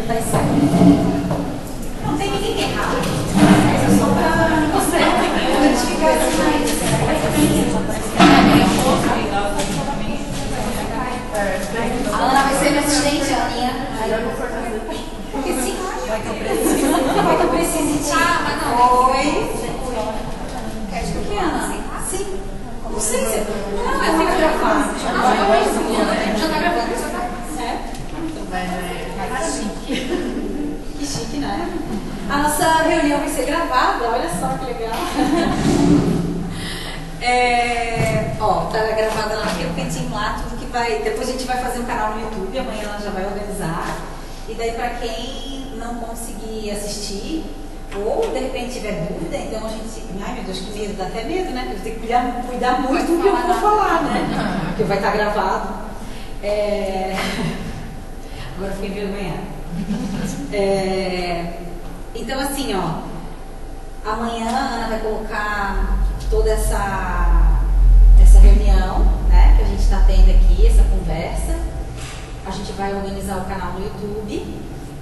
Vai ser. Não tem ninguém errado. É só para você identificar as mais. A Ana vai ser minha assistente, a Aninha. Porque sim, vai que eu preciso. Vai que eu preciso de ti. Mas não. Oi. Quer que Ana? Sim. Não sei se. Não, eu tenho que gravar. Já tá gravando. Certo? Que chique, né? A nossa reunião vai ser gravada, olha só que legal. Tá gravada lá naquele cantinho lá, tudo que vai. Depois a gente vai fazer um canal no YouTube, amanhã ela já vai organizar. E daí para quem não conseguir assistir, ou de repente tiver dúvida, então a gente. Ai meu Deus, que medo, dá até medo, né? Eu tenho que cuidar muito do que eu vou falar, né? Porque vai estar gravado. Agora eu fiquei envergonhada. Então assim, amanhã a Ana vai colocar toda essa reunião, né, que a gente está tendo aqui, essa conversa. A gente vai organizar o canal no YouTube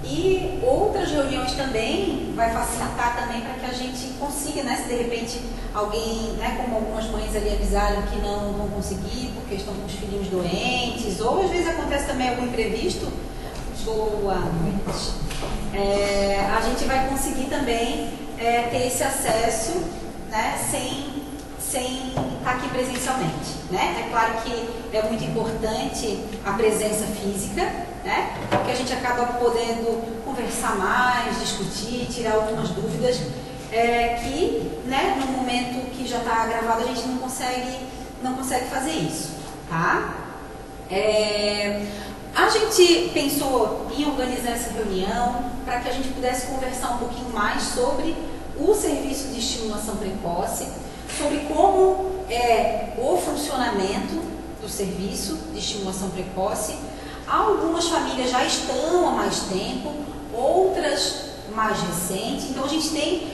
e outras reuniões também vai facilitar também para que a gente consiga, né, se de repente alguém, né, como algumas mães ali avisaram que não vão conseguir porque estão com os filhinhos doentes, ou às vezes acontece também algum imprevisto. Boa noite. A gente vai conseguir também ter esse acesso, né, sem estar aqui presencialmente, né? É claro que é muito importante a presença física, né? Porque a gente acaba podendo conversar mais, discutir, tirar algumas dúvidas que, né, no momento que já está gravado a gente não consegue fazer isso, tá? A gente pensou em organizar essa reunião para que a gente pudesse conversar um pouquinho mais sobre o serviço de estimulação precoce, sobre como é o funcionamento do serviço de estimulação precoce. Algumas famílias já estão há mais tempo, outras mais recentes. Então a gente tem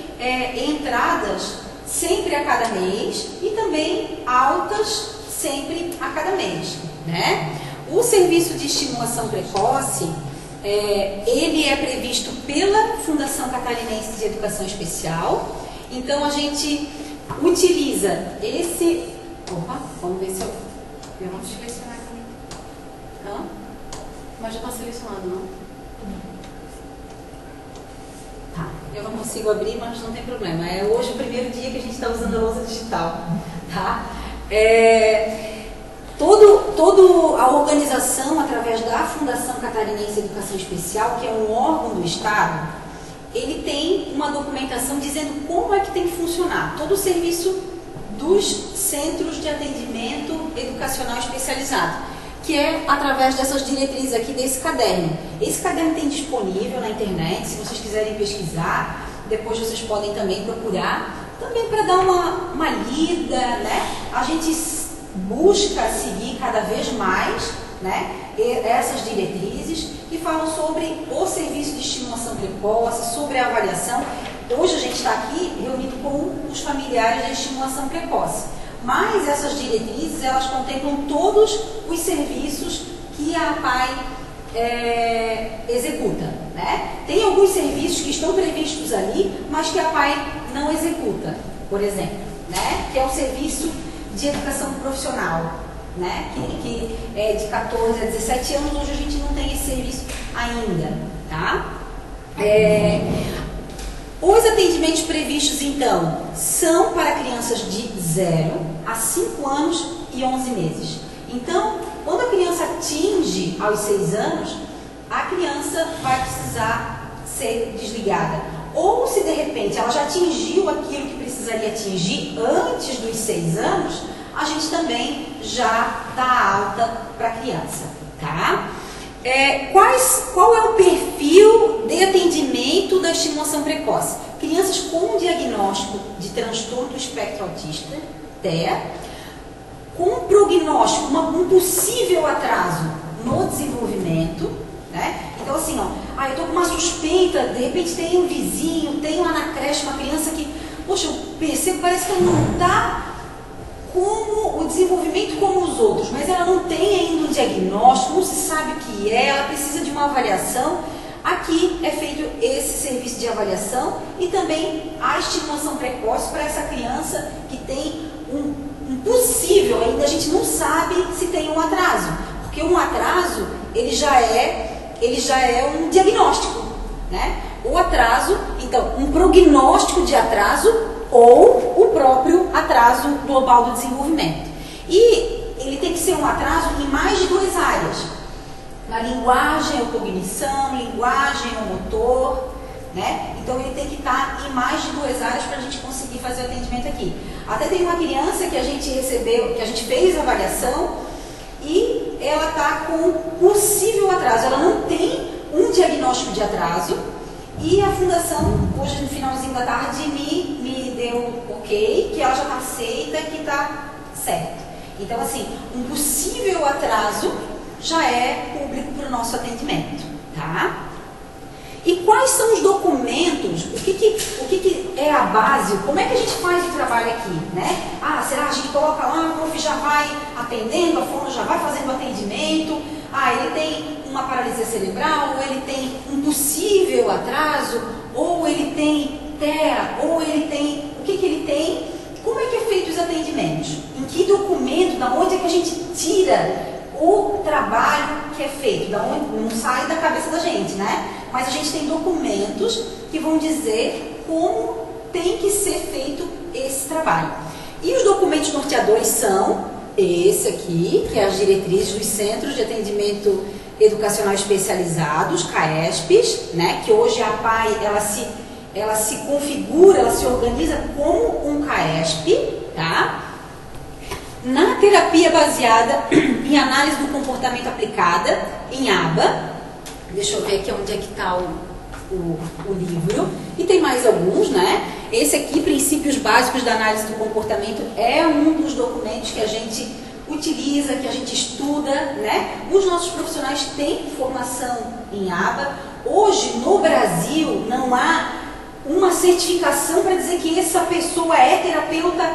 entradas sempre a cada mês e também altas sempre a cada mês, né? O serviço de estimulação precoce, ele é previsto pela Fundação Catarinense de Educação Especial. Então a gente utiliza esse... Opa, vamos ver se eu vou selecionar aqui. Mas já está selecionado, não? Tá, eu não consigo abrir, mas não tem problema. É hoje o primeiro dia que a gente está usando a lousa digital, tá? Toda a organização através da Fundação Catarinense de Educação Especial, que é um órgão do Estado, ele tem uma documentação dizendo como é que tem que funcionar todo o serviço dos centros de atendimento educacional especializado, que é através dessas diretrizes aqui desse caderno. Esse caderno tem disponível na internet, se vocês quiserem pesquisar, depois vocês podem também procurar, também para dar uma lida, né? A gente busca seguir cada vez mais, né, essas diretrizes que falam sobre o serviço de estimulação precoce, sobre a avaliação. Hoje a gente está aqui reunido com os familiares da estimulação precoce, mas essas diretrizes elas contemplam todos os serviços que a APAE executa, né? Tem alguns serviços que estão previstos ali, mas que a APAE não executa, por exemplo, né? Que é o serviço de educação profissional, né? Que é de 14 a 17 anos, hoje a gente não tem esse serviço ainda, tá? Os atendimentos previstos, então, são para crianças de 0 a 5 anos e 11 meses. Então, quando a criança atinge aos 6 anos, a criança vai precisar ser desligada. Ou se de repente ela já atingiu aquilo que precisaria atingir antes dos 6 anos, a gente também já dá alta para a criança, tá? Qual é o perfil de atendimento da estimulação precoce? Crianças com diagnóstico de transtorno do espectro autista, TEA, com prognóstico, um possível atraso no desenvolvimento, né? Então assim, eu tô com uma suspeita, de repente tem um vizinho, tem lá na creche uma criança que, poxa, eu percebo, parece que ela não está como o desenvolvimento como os outros, mas ela não tem ainda um diagnóstico, não se sabe o que é, ela precisa de uma avaliação. Aqui serviço de avaliação e também a estimulação precoce para essa criança que tem um possível, ainda a gente não sabe se tem um atraso, porque um atraso ele já é um diagnóstico, né? O atraso, então, um prognóstico de atraso ou o próprio atraso global do desenvolvimento. E ele tem que ser um atraso em mais de 2 áreas. Na linguagem ou cognição, linguagem ou motor, né? Então ele tem que estar em mais de 2 áreas para a gente conseguir fazer o atendimento aqui. Até tem uma criança que a gente recebeu, que a gente fez a avaliação e ela está com possível atraso. Ela não tem um diagnóstico de atraso e a fundação, hoje no finalzinho da tarde, me deu ok, que ela já está aceita, que está certo. Então assim, um possível atraso já é público para o nosso atendimento, tá? E quais são os documentos, o que é a base, como é que a gente faz o trabalho aqui, né? Ah, será que a gente coloca lá, o prof já vai atendendo, a fono já vai fazendo o atendimento, ele tem uma paralisia cerebral, ou ele tem um possível atraso, ou ele tem TEA, ou ele tem, o que ele tem, como é que é feito os atendimentos? Em que documento, da onde é que a gente tira o trabalho que é feito, da onde não sai da cabeça da gente, né? Mas a gente tem documentos que vão dizer como tem que ser feito esse trabalho. E os documentos norteadores são esse aqui, que é as diretrizes dos Centros de Atendimento Educacional Especializados, CAESPs, né? Que hoje a APAE, ela se configura, ela se organiza como um CAESP, tá? Na terapia baseada em análise do comportamento aplicada, em aba, deixa eu ver aqui onde é que está o livro, e tem mais alguns, né? Esse aqui, Princípios Básicos da Análise do Comportamento, é um dos documentos que a gente utiliza, que a gente estuda, né? Os nossos profissionais têm formação em aba. Hoje, no Brasil, não há uma certificação para dizer que essa pessoa é terapeuta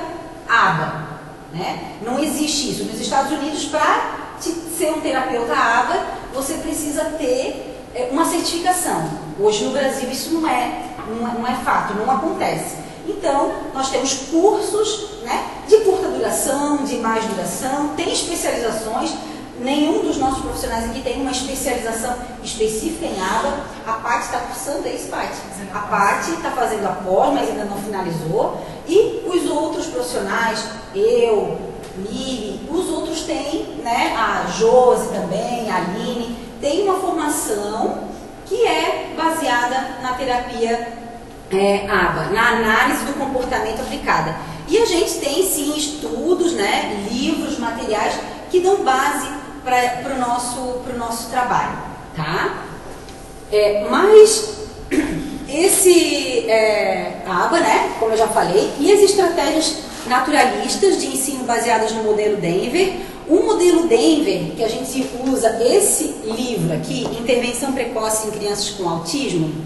aba. Né? Não existe isso. Nos Estados Unidos, para ser um terapeuta aba, você precisa ter uma certificação. Hoje no Brasil isso não é fato, não acontece. Então, nós temos cursos, né, de curta duração, de mais duração, tem especializações. Nenhum dos nossos profissionais aqui tem uma especialização específica em aba. A Paty está cursando isso, Paty. A Paty está fazendo a pós, mas ainda não finalizou. E os outros profissionais, eu, Miri, os outros têm, né? A Josi também, a Aline, tem uma formação que é baseada na terapia aba, na análise do comportamento aplicada. E a gente tem sim estudos, né? Livros, materiais que dão base para o nosso trabalho, tá? Mas esse aba, né, como eu já falei, e as estratégias naturalistas de ensino baseadas no modelo Denver. O modelo Denver, que a gente usa esse livro aqui, Intervenção Precoce em Crianças com Autismo,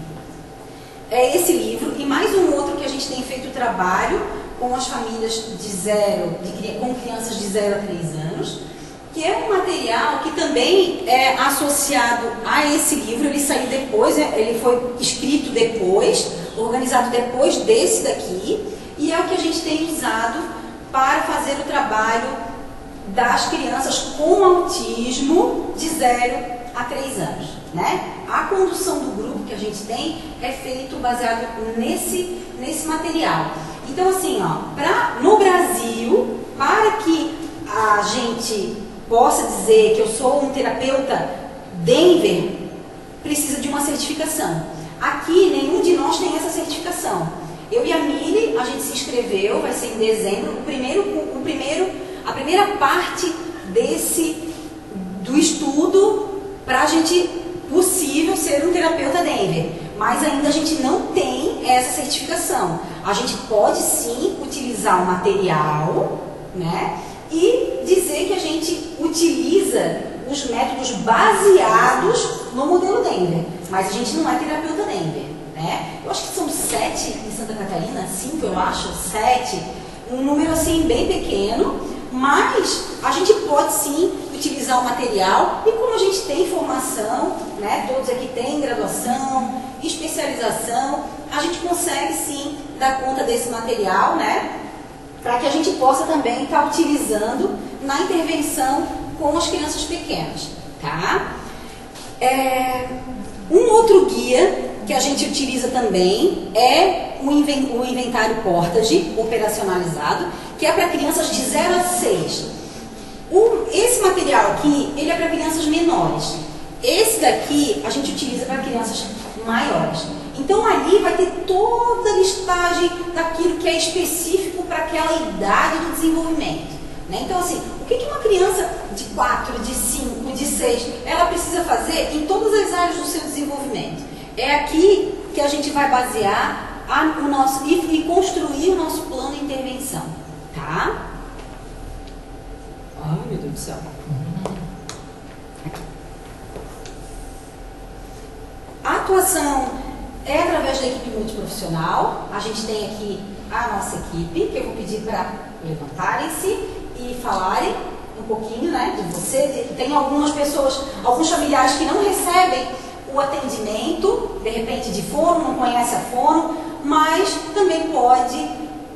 é esse livro e mais um outro que a gente tem feito trabalho com as famílias com crianças de 0 a 3 anos, que é um material que também é associado a esse livro. Ele saiu depois, ele foi escrito depois, organizado depois desse daqui, e é o que a gente tem usado para fazer o trabalho das crianças com autismo de 0 a 3 anos, né? A condução do grupo que a gente tem é feito baseado nesse material. Então, assim, no Brasil, para que a gente possa dizer que eu sou um terapeuta Denver, precisa de uma certificação. Aqui, nenhum de nós tem essa certificação. Eu e a Miri, a gente se inscreveu, vai ser em dezembro, a primeira parte do estudo para a gente possível ser um terapeuta Denver. Mas ainda a gente não tem essa certificação. A gente pode sim utilizar o material, né? E dizer que a gente utiliza os métodos baseados no modelo Denver. Mas a gente não é terapeuta Denver, né? Eu acho que são 7 em Santa Catarina, 5 eu acho, 7. Um número assim bem pequeno, mas a gente pode sim utilizar o material. E como a gente tem formação, né? Todos aqui têm graduação, especialização dar conta desse material, né? Para que a gente possa também estar utilizando na intervenção com as crianças pequenas, tá? Um outro guia que a gente utiliza também é o inventário Portage operacionalizado, que é para crianças de 0 a 6. Esse material aqui, ele é para crianças menores. Esse daqui a gente utiliza para crianças maiores. Então ali vai ter toda a listagem daquilo que é específico para aquela idade do desenvolvimento, né? Então assim, o que uma criança de 4, de 5, de 6, ela precisa fazer em todas as áreas do seu desenvolvimento? É aqui que a gente vai basear o nosso e construir o nosso plano de intervenção, tá? Ai, meu Deus do céu. Aqui. A atuação é através da equipe multiprofissional. A gente tem aqui a nossa equipe, que eu vou pedir para levantarem-se e falarem um pouquinho, né, de você. Tem algumas pessoas, alguns familiares que não recebem o atendimento, de repente de fono, não conhece a fono, mas também pode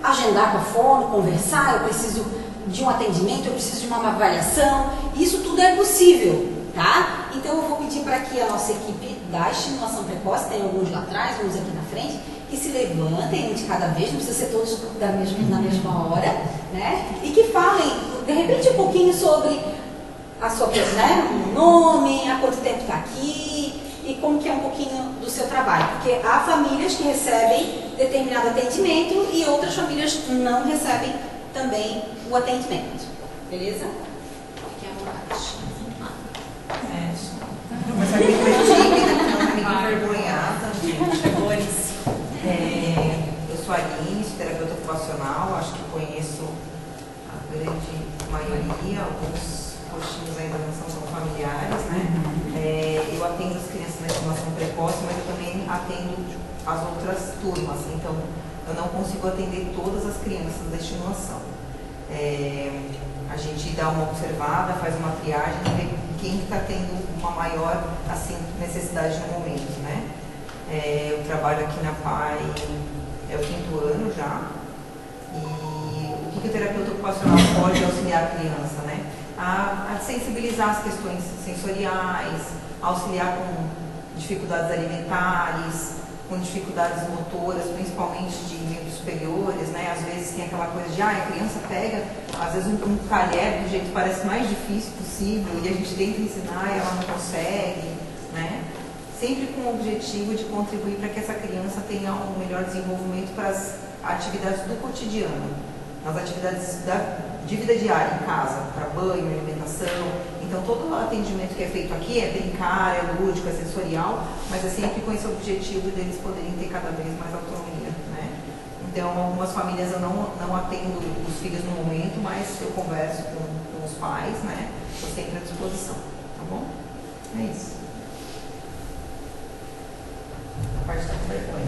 agendar com a fono, conversar, eu preciso de um atendimento, eu preciso de uma avaliação, isso tudo é possível, tá? Então eu vou pedir para que a nossa equipe da estimulação precoce, tem alguns lá atrás, uns aqui na frente, que se levantem, um de cada vez, não precisa ser todos na mesma hora, né? E que falem, de repente, um pouquinho sobre a sua, né, o nome, há quanto tempo está aqui, e como que é um pouquinho do seu trabalho. Porque há famílias que recebem determinado atendimento e outras famílias não recebem também o atendimento. Beleza? Fiquem à vontade. Mas eu fico envergonhada, gente. Eu sou a Aline, terapeuta ocupacional, acho que conheço a grande maioria, alguns postinhos ainda não são familiares, né? Eu atendo as crianças na estimulação precoce, mas eu também atendo as outras turmas, então eu não consigo atender todas as crianças da estimulação. A gente dá uma observada, faz uma triagem e vê quem está tendo uma maior assim, necessidade no momento, né? Eu trabalho aqui na PAI, é o 5º ano já, e o que o terapeuta ocupacional pode auxiliar a criança, né? A sensibilizar as questões sensoriais, auxiliar com dificuldades alimentares, com dificuldades motoras, principalmente de membros superiores, né? Às vezes tem aquela coisa de, a criança pega, às vezes um talher do jeito que parece mais difícil possível e a gente tenta ensinar e ela não consegue, né? Sempre com o objetivo de contribuir para que essa criança tenha um melhor desenvolvimento para as atividades do cotidiano, nas atividades de vida diária em casa, para banho, alimentação. Então todo o atendimento que é feito aqui é brincar, é lúdico, é sensorial, mas é sempre com esse objetivo deles poderem ter cada vez mais autonomia, né? Então algumas famílias eu não atendo os filhos no momento, mas eu converso com os pais, né? Estou sempre à disposição, tá bom? É isso. A parte da vergonha.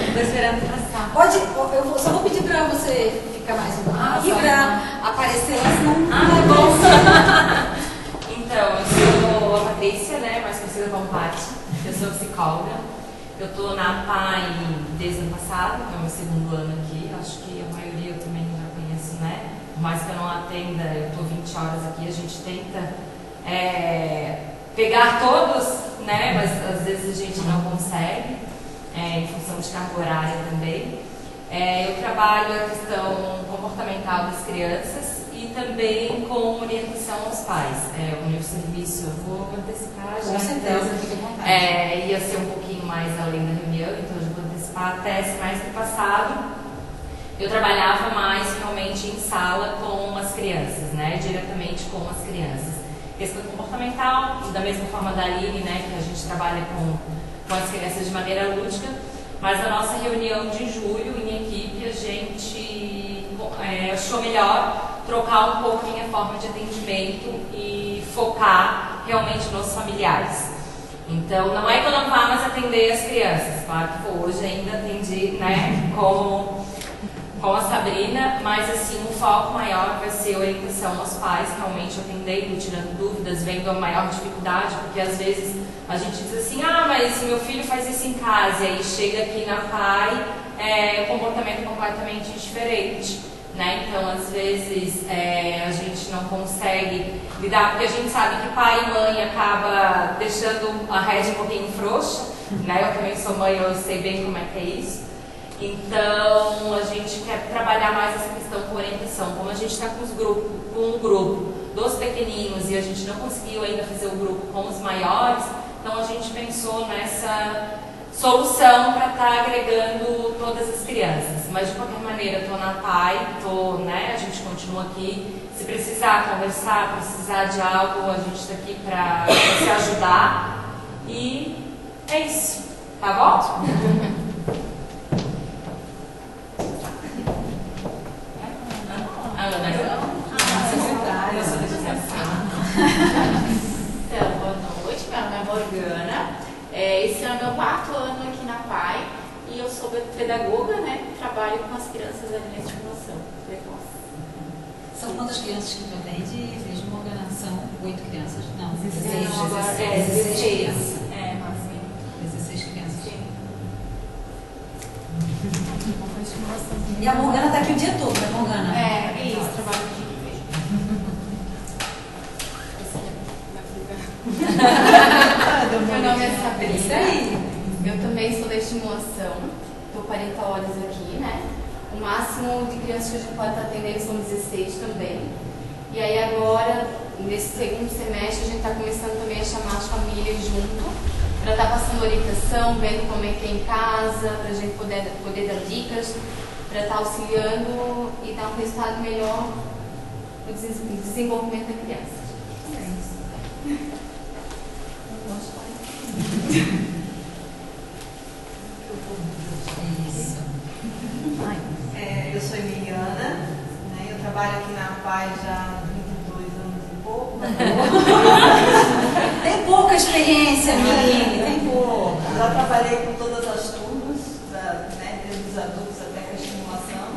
Estou esperando passar. Eu só vou pedir para você ficar mais um pouquinho aqui para aparecer, senão... bom. Então, eu sou a Patrícia, né, mais conhecida como Paty. Eu sou psicóloga. Eu estou na PAI desde o ano passado, é o meu 2º ano aqui. Acho que a maioria eu também já conheço, né? Por mais que eu não atenda, eu estou 20 horas aqui, a gente tenta pegar todos, né? Mas às vezes a gente não consegue, em função de carga horária também. Eu trabalho a questão comportamental das crianças e também com orientação aos pais. O meu serviço, eu vou antecipar já. Com certeza, fica à vontade. Ia ser um pouquinho mais além da reunião, então eu já vou antecipar. Até semestre passado, eu trabalhava mais realmente em sala com as crianças, né? Diretamente com as crianças. Questão comportamental, da mesma forma da Aline, né? Que a gente trabalha com as crianças de maneira lúdica. Mas na nossa reunião de julho, em equipe, a gente achou melhor trocar um pouquinho a forma de atendimento e focar realmente nos familiares. Então, não é que eu não vá mais atender as crianças, claro que hoje ainda atendi, né, como com a Sabrina, mas assim, o foco maior vai ser orientação aos pais, realmente atendendo, tirando dúvidas, vendo a maior dificuldade, porque às vezes a gente diz assim, mas meu filho faz isso em casa, e aí chega aqui na PAI, comportamento completamente diferente, né? Então, às vezes, a gente não consegue lidar, porque a gente sabe que pai e mãe acaba deixando a rédea um pouquinho frouxa, né? Eu também sou mãe, eu sei bem como é que é isso. Então, a gente quer trabalhar mais essa questão com orientação. Como a gente está com um grupo dos pequeninos e a gente não conseguiu ainda fazer o grupo com os maiores, então a gente pensou nessa solução para estar agregando todas as crianças. Mas, de qualquer maneira, estou na PAI, a gente continua aqui. Se precisar conversar, precisar de algo, a gente está aqui para se ajudar. E é isso. Tá bom? Então, boa noite, meu nome é Morgana. Esse ano é meu 4º ano aqui na PAI e eu sou pedagoga, né? Trabalho com as crianças ali na estimulação precoce. São quantas crianças que tu atende? Mesmo Morgana? São 8 crianças? Não, 16 crianças. Máximo. 16 crianças. Sim. E a Morgana está aqui o dia todo, né, Morgana? Isso, trabalho aqui. Meu nome é Sabrina. Isso aí. Eu também sou da estimulação. Estou 40 horas aqui, né? O máximo de crianças que a gente pode estar atendendo são 16 também. E aí agora, nesse segundo semestre, a gente está começando também a chamar as famílias junto para estar passando orientação, vendo como é que é em casa, para a gente poder dar dicas, para estar auxiliando e dar um resultado melhor no desenvolvimento da criança. É isso. Isso. Eu sou Emiliana, né? Eu trabalho aqui na PAI já há 22 anos e pouco. Tem pouca experiência, Mili, tem pouca. Já trabalhei com todas as turmas, desde os adultos até com a estimulação.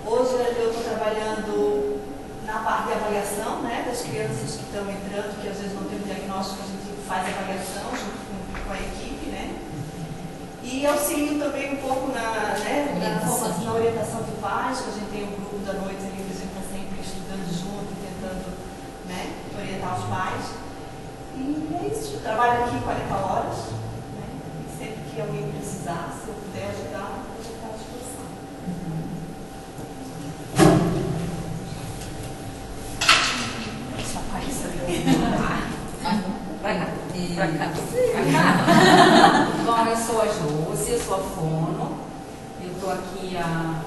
Hoje eu estou trabalhando na parte de avaliação, né, das crianças que estão entrando, que às vezes não tem um diagnóstico, a gente faz avaliação junto com a equipe, né? E auxilio também um pouco na formação, na orientação de pais, que a gente tem um grupo da noite ali que a gente está sempre estudando junto, tentando, né, orientar os pais. E é isso, eu trabalho aqui 40 horas, né? E sempre que alguém precisar, se eu puder ajudar, eu estou à disposição. Pra cá. Bom, eu sou a Josi, eu sou a fono. Eu estou aqui há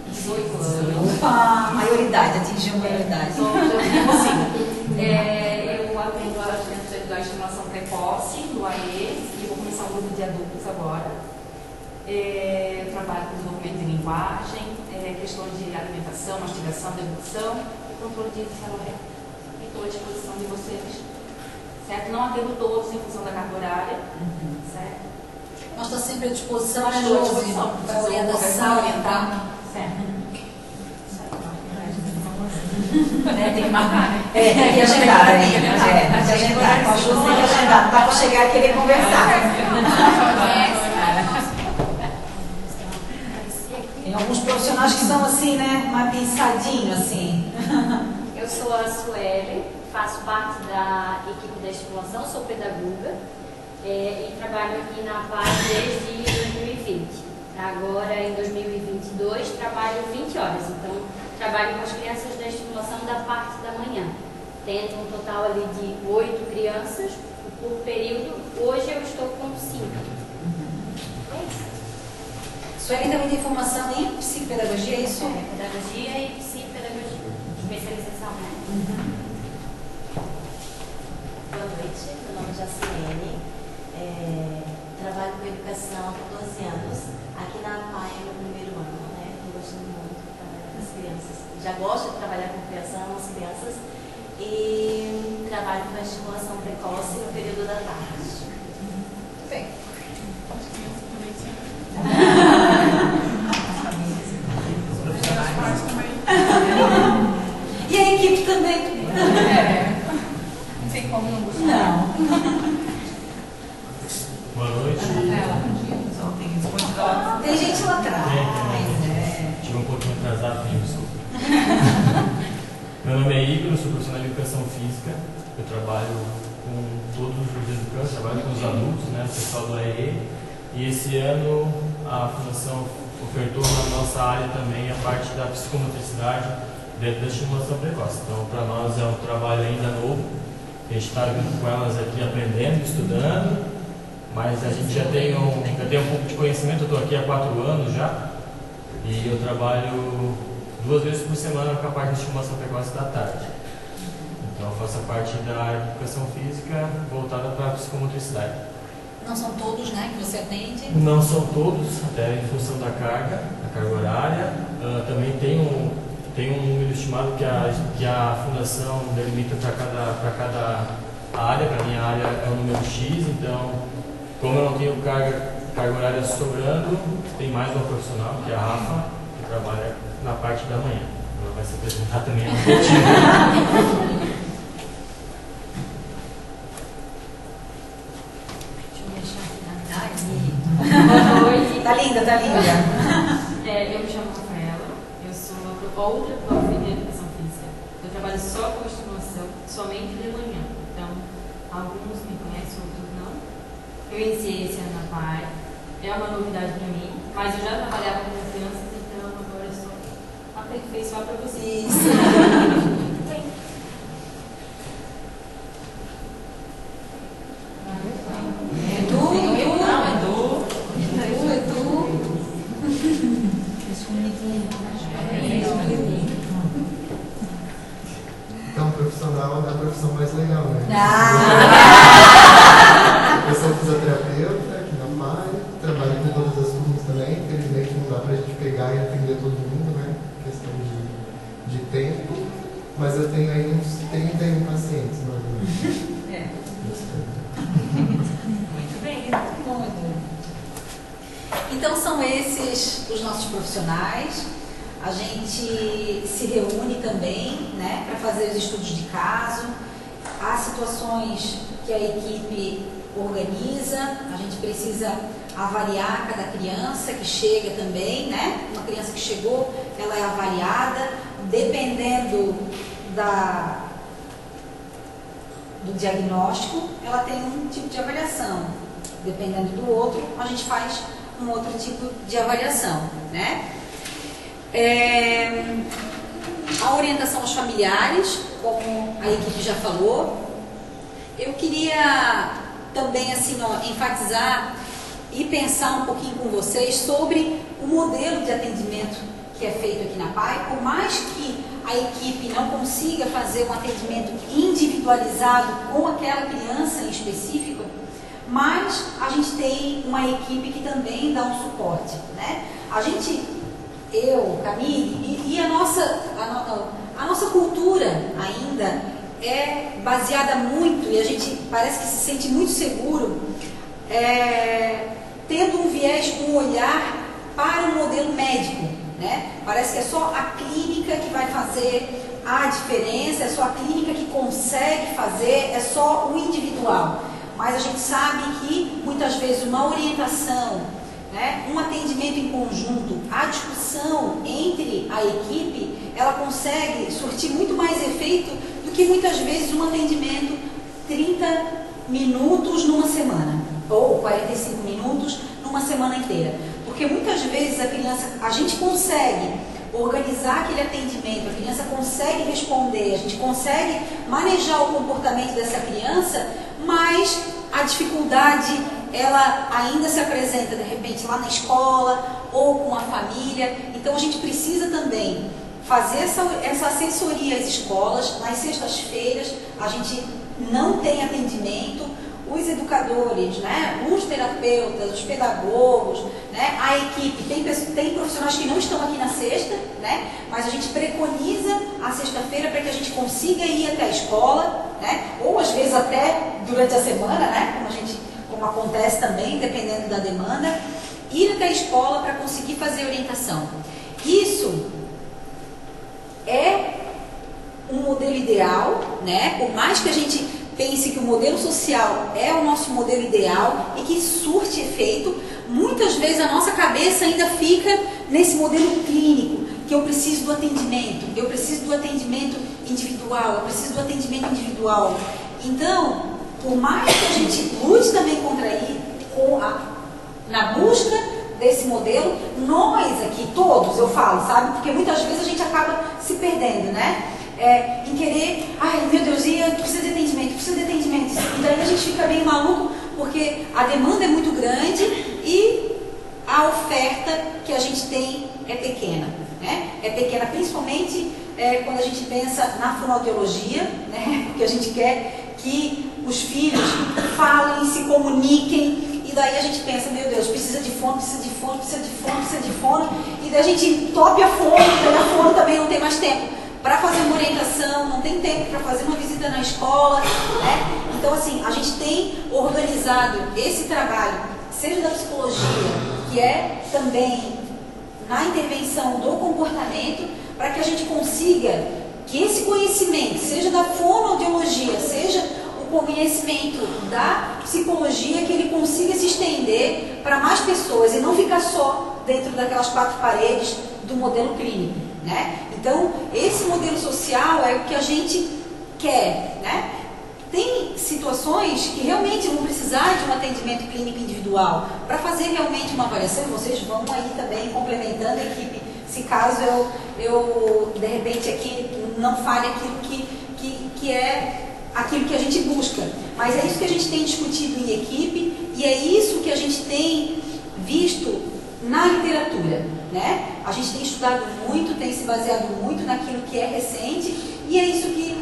18 anos. Opa, maioridade, atingiu a maioridade. Eu atendo as crianças da estimulação precoce, do AE, e vou começar um grupo de adultos agora. Eu trabalho com desenvolvimento de linguagem, questão de alimentação, mastigação, dedução e controle de celular. Estou à disposição de vocês. Certo? Não atendo todos em função da carga horária, certo? Nós estamos sempre à disposição, Nós né, estamos à Josi? disposição. Para orientação, orientar. Certo. Tem que marcar, né? Tem que agendar, tem que agendar. Com a Josi tem que agendar, não dá para chegar e querer conversar. Tem alguns profissionais que são assim, né? Mais pensadinho, assim. Eu sou a Sueli, faço parte da equipe da estimulação, sou pedagoga e trabalho aqui na PAI desde 2020. Agora, em 2022, trabalho 20 horas, então trabalho com as crianças da estimulação da parte da manhã, tendo um total ali de 8 crianças por período. Hoje eu estou com 5. É isso. Sueli também tem formação em psicopedagogia, é isso? Pedagogia e psicopedagogia, especialização, né? Boa noite, meu nome é Jacilene, trabalho com educação há 12 anos, aqui na PAI é meu primeiro ano, né? Estou gostando muito de trabalhar com as crianças, já gosto de trabalhar com criação, as crianças, e trabalho com a estimulação precoce no período da tarde. Bem. é Igor, eu sou profissional de educação física. Eu trabalho com todos os educantes, trabalho com os adultos, né, o pessoal do AE. E esse ano a Fundação ofertou na nossa área também a parte da psicomotricidade dentro da estimulação precoce. Então, para nós é um trabalho ainda novo. A gente está junto com elas aqui aprendendo, estudando, mas a gente já tem um pouco de conhecimento. Eu estou aqui há 4 anos já e eu trabalho 2 vezes por semana com a parte de estimulação precoce da tarde. Então, eu faço a parte da educação física voltada para a psicomotricidade. Não são todos, né, que você atende? Não são todos, até em função da carga horária. Também tem um número estimado que a Fundação delimita para cada área. Para a minha área é o número X, então, como eu não tenho carga horária sobrando, tem mais uma profissional, que é a Rafa, que trabalha na parte da manhã. Ela vai se apresentar também no pouquinho. Boa noite. Tá linda, tá linda. Eu me chamo Rafaela, eu sou outra prof de educação física. Eu trabalho só com estimulação, somente de manhã. Então, alguns me conhecem, outros não. Eu iniciei esse ano na PAI, é uma novidade para mim, mas eu já trabalhava com crianças, então agora é só aperfeiçoar para vocês. Então, profissional é a profissão mais legal, né? Eu sou fisioterapeuta aqui na PAI, trabalho com todas as turmas também. Infelizmente não dá pra gente pegar e atender todo mundo, né? Questão de tempo. Mas eu tenho aí uns 31 pacientes, mais ou menos. Muito bem, bom, Edu. Então são esses os nossos profissionais. A gente se reúne também, né, para fazer os estudos de caso. Há situações que a equipe organiza, a gente precisa avaliar cada criança que chega também, né? Uma criança que chegou, ela é avaliada, dependendo do diagnóstico, ela tem um tipo de avaliação. Dependendo do outro, a gente faz um outro tipo de avaliação, né? A orientação aos familiares, como a equipe já falou. Eu queria também assim, enfatizar e pensar um pouquinho com vocês sobre o modelo de atendimento que é feito aqui na PAI. Por mais que a equipe não consiga fazer um atendimento individualizado com aquela criança em específico, mas a gente tem uma equipe que também dá um suporte, né? Eu, Camille, e a nossa cultura ainda é baseada muito, e a gente parece que se sente muito seguro, tendo um viés, um olhar para o modelo médico, né? Parece que é só a clínica que vai fazer a diferença, é só a clínica que consegue fazer, é só o individual. Mas a gente sabe que muitas vezes uma orientação, né, um atendimento em conjunto, a discussão entre a equipe, ela consegue surtir muito mais efeito do que muitas vezes um atendimento 30 minutos numa semana, ou 45 minutos numa semana inteira. Porque muitas vezes a gente consegue organizar aquele atendimento, a criança consegue responder, a gente consegue manejar o comportamento dessa criança, mas a dificuldade ela ainda se apresenta de repente lá na escola ou com a família. Então a gente precisa também fazer essa assessoria às escolas. Nas sextas-feiras a gente não tem atendimento. Os educadores, né, os terapeutas, os pedagogos, né, a equipe, tem profissionais que não estão aqui na sexta, né, mas a gente preconiza a sexta-feira para que a gente consiga ir até a escola, né, ou às vezes até durante a semana, né, como acontece também, dependendo da demanda, ir até a escola para conseguir fazer orientação. Isso é um modelo ideal, né, por mais que a gente pense que o modelo social é o nosso modelo ideal e que surte efeito, muitas vezes a nossa cabeça ainda fica nesse modelo clínico, que eu preciso do atendimento, individual, eu preciso do atendimento individual. Então, por mais que a gente lute também na busca desse modelo, nós aqui, todos, eu falo, sabe? Porque muitas vezes a gente acaba se perdendo, né? Em querer, ai meu Deus, precisa de atendimento. E daí a gente fica meio maluco, porque a demanda é muito grande e a oferta que a gente tem é pequena, né? É pequena principalmente quando a gente pensa na fonoaudiologia, né? Porque a gente quer que os filhos falem, se comuniquem, e daí a gente pensa, meu Deus, precisa de fono, e daí a gente tope a fono, e daí a fono também não tem mais tempo para fazer uma orientação, não tem tempo para fazer uma visita na escola, né? Então, assim, a gente tem organizado esse trabalho, seja da psicologia, que é também na intervenção do comportamento, para que a gente consiga que esse conhecimento, seja da fonoaudiologia, seja o conhecimento da psicologia, que ele consiga se estender para mais pessoas e não ficar só dentro daquelas 4 paredes do modelo clínico, né? Então, esse modelo social é o que a gente quer, né? Tem situações que realmente vão precisar de um atendimento clínico individual para fazer realmente uma avaliação. Vocês vão aí também complementando a equipe, se caso eu de repente aqui não fale aquilo que é aquilo que a gente busca. Mas é isso que a gente tem discutido em equipe e é isso que a gente tem visto na literatura, né? A gente tem estudado muito, tem se baseado muito naquilo que é recente e é isso que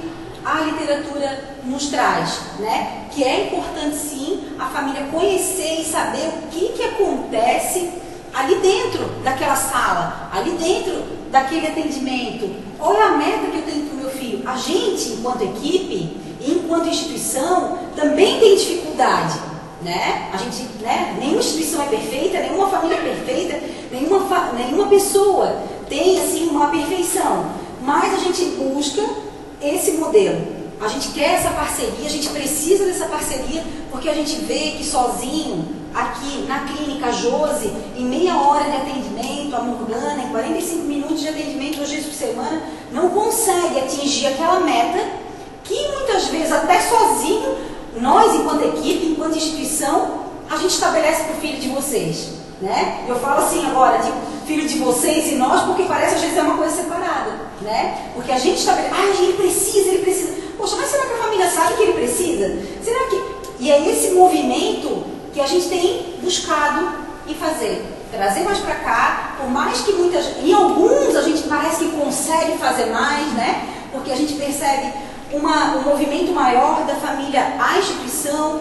a literatura nos traz, né? Que é importante sim a família conhecer e saber o que acontece ali dentro daquela sala, ali dentro daquele atendimento. Qual é a meta que eu tenho para o meu filho? A gente, enquanto equipe, enquanto instituição, também tem dificuldade, né? A gente, né? Nenhuma instituição é perfeita, nenhuma família é perfeita, nenhuma pessoa tem assim uma perfeição, mas a gente busca esse modelo. A gente quer essa parceria, a gente precisa dessa parceria, porque a gente vê que sozinho, aqui na clínica Josi, em meia hora de atendimento, a Morgana, em 45 minutos de atendimento 2 dias por semana, não consegue atingir aquela meta que muitas vezes, até sozinho, nós, enquanto equipe, enquanto instituição, a gente estabelece para o filho de vocês, né? Eu falo assim agora, de filho de vocês e nós, porque parece às vezes é uma coisa separada, né? Porque a gente estabelece, ele precisa. Poxa, mas será que a família sabe que ele precisa? Será que... E é esse movimento que a gente tem buscado e fazer. Trazer mais para cá, por mais que em alguns a gente parece que consegue fazer mais, né? Porque a gente percebe um movimento maior da família à instituição.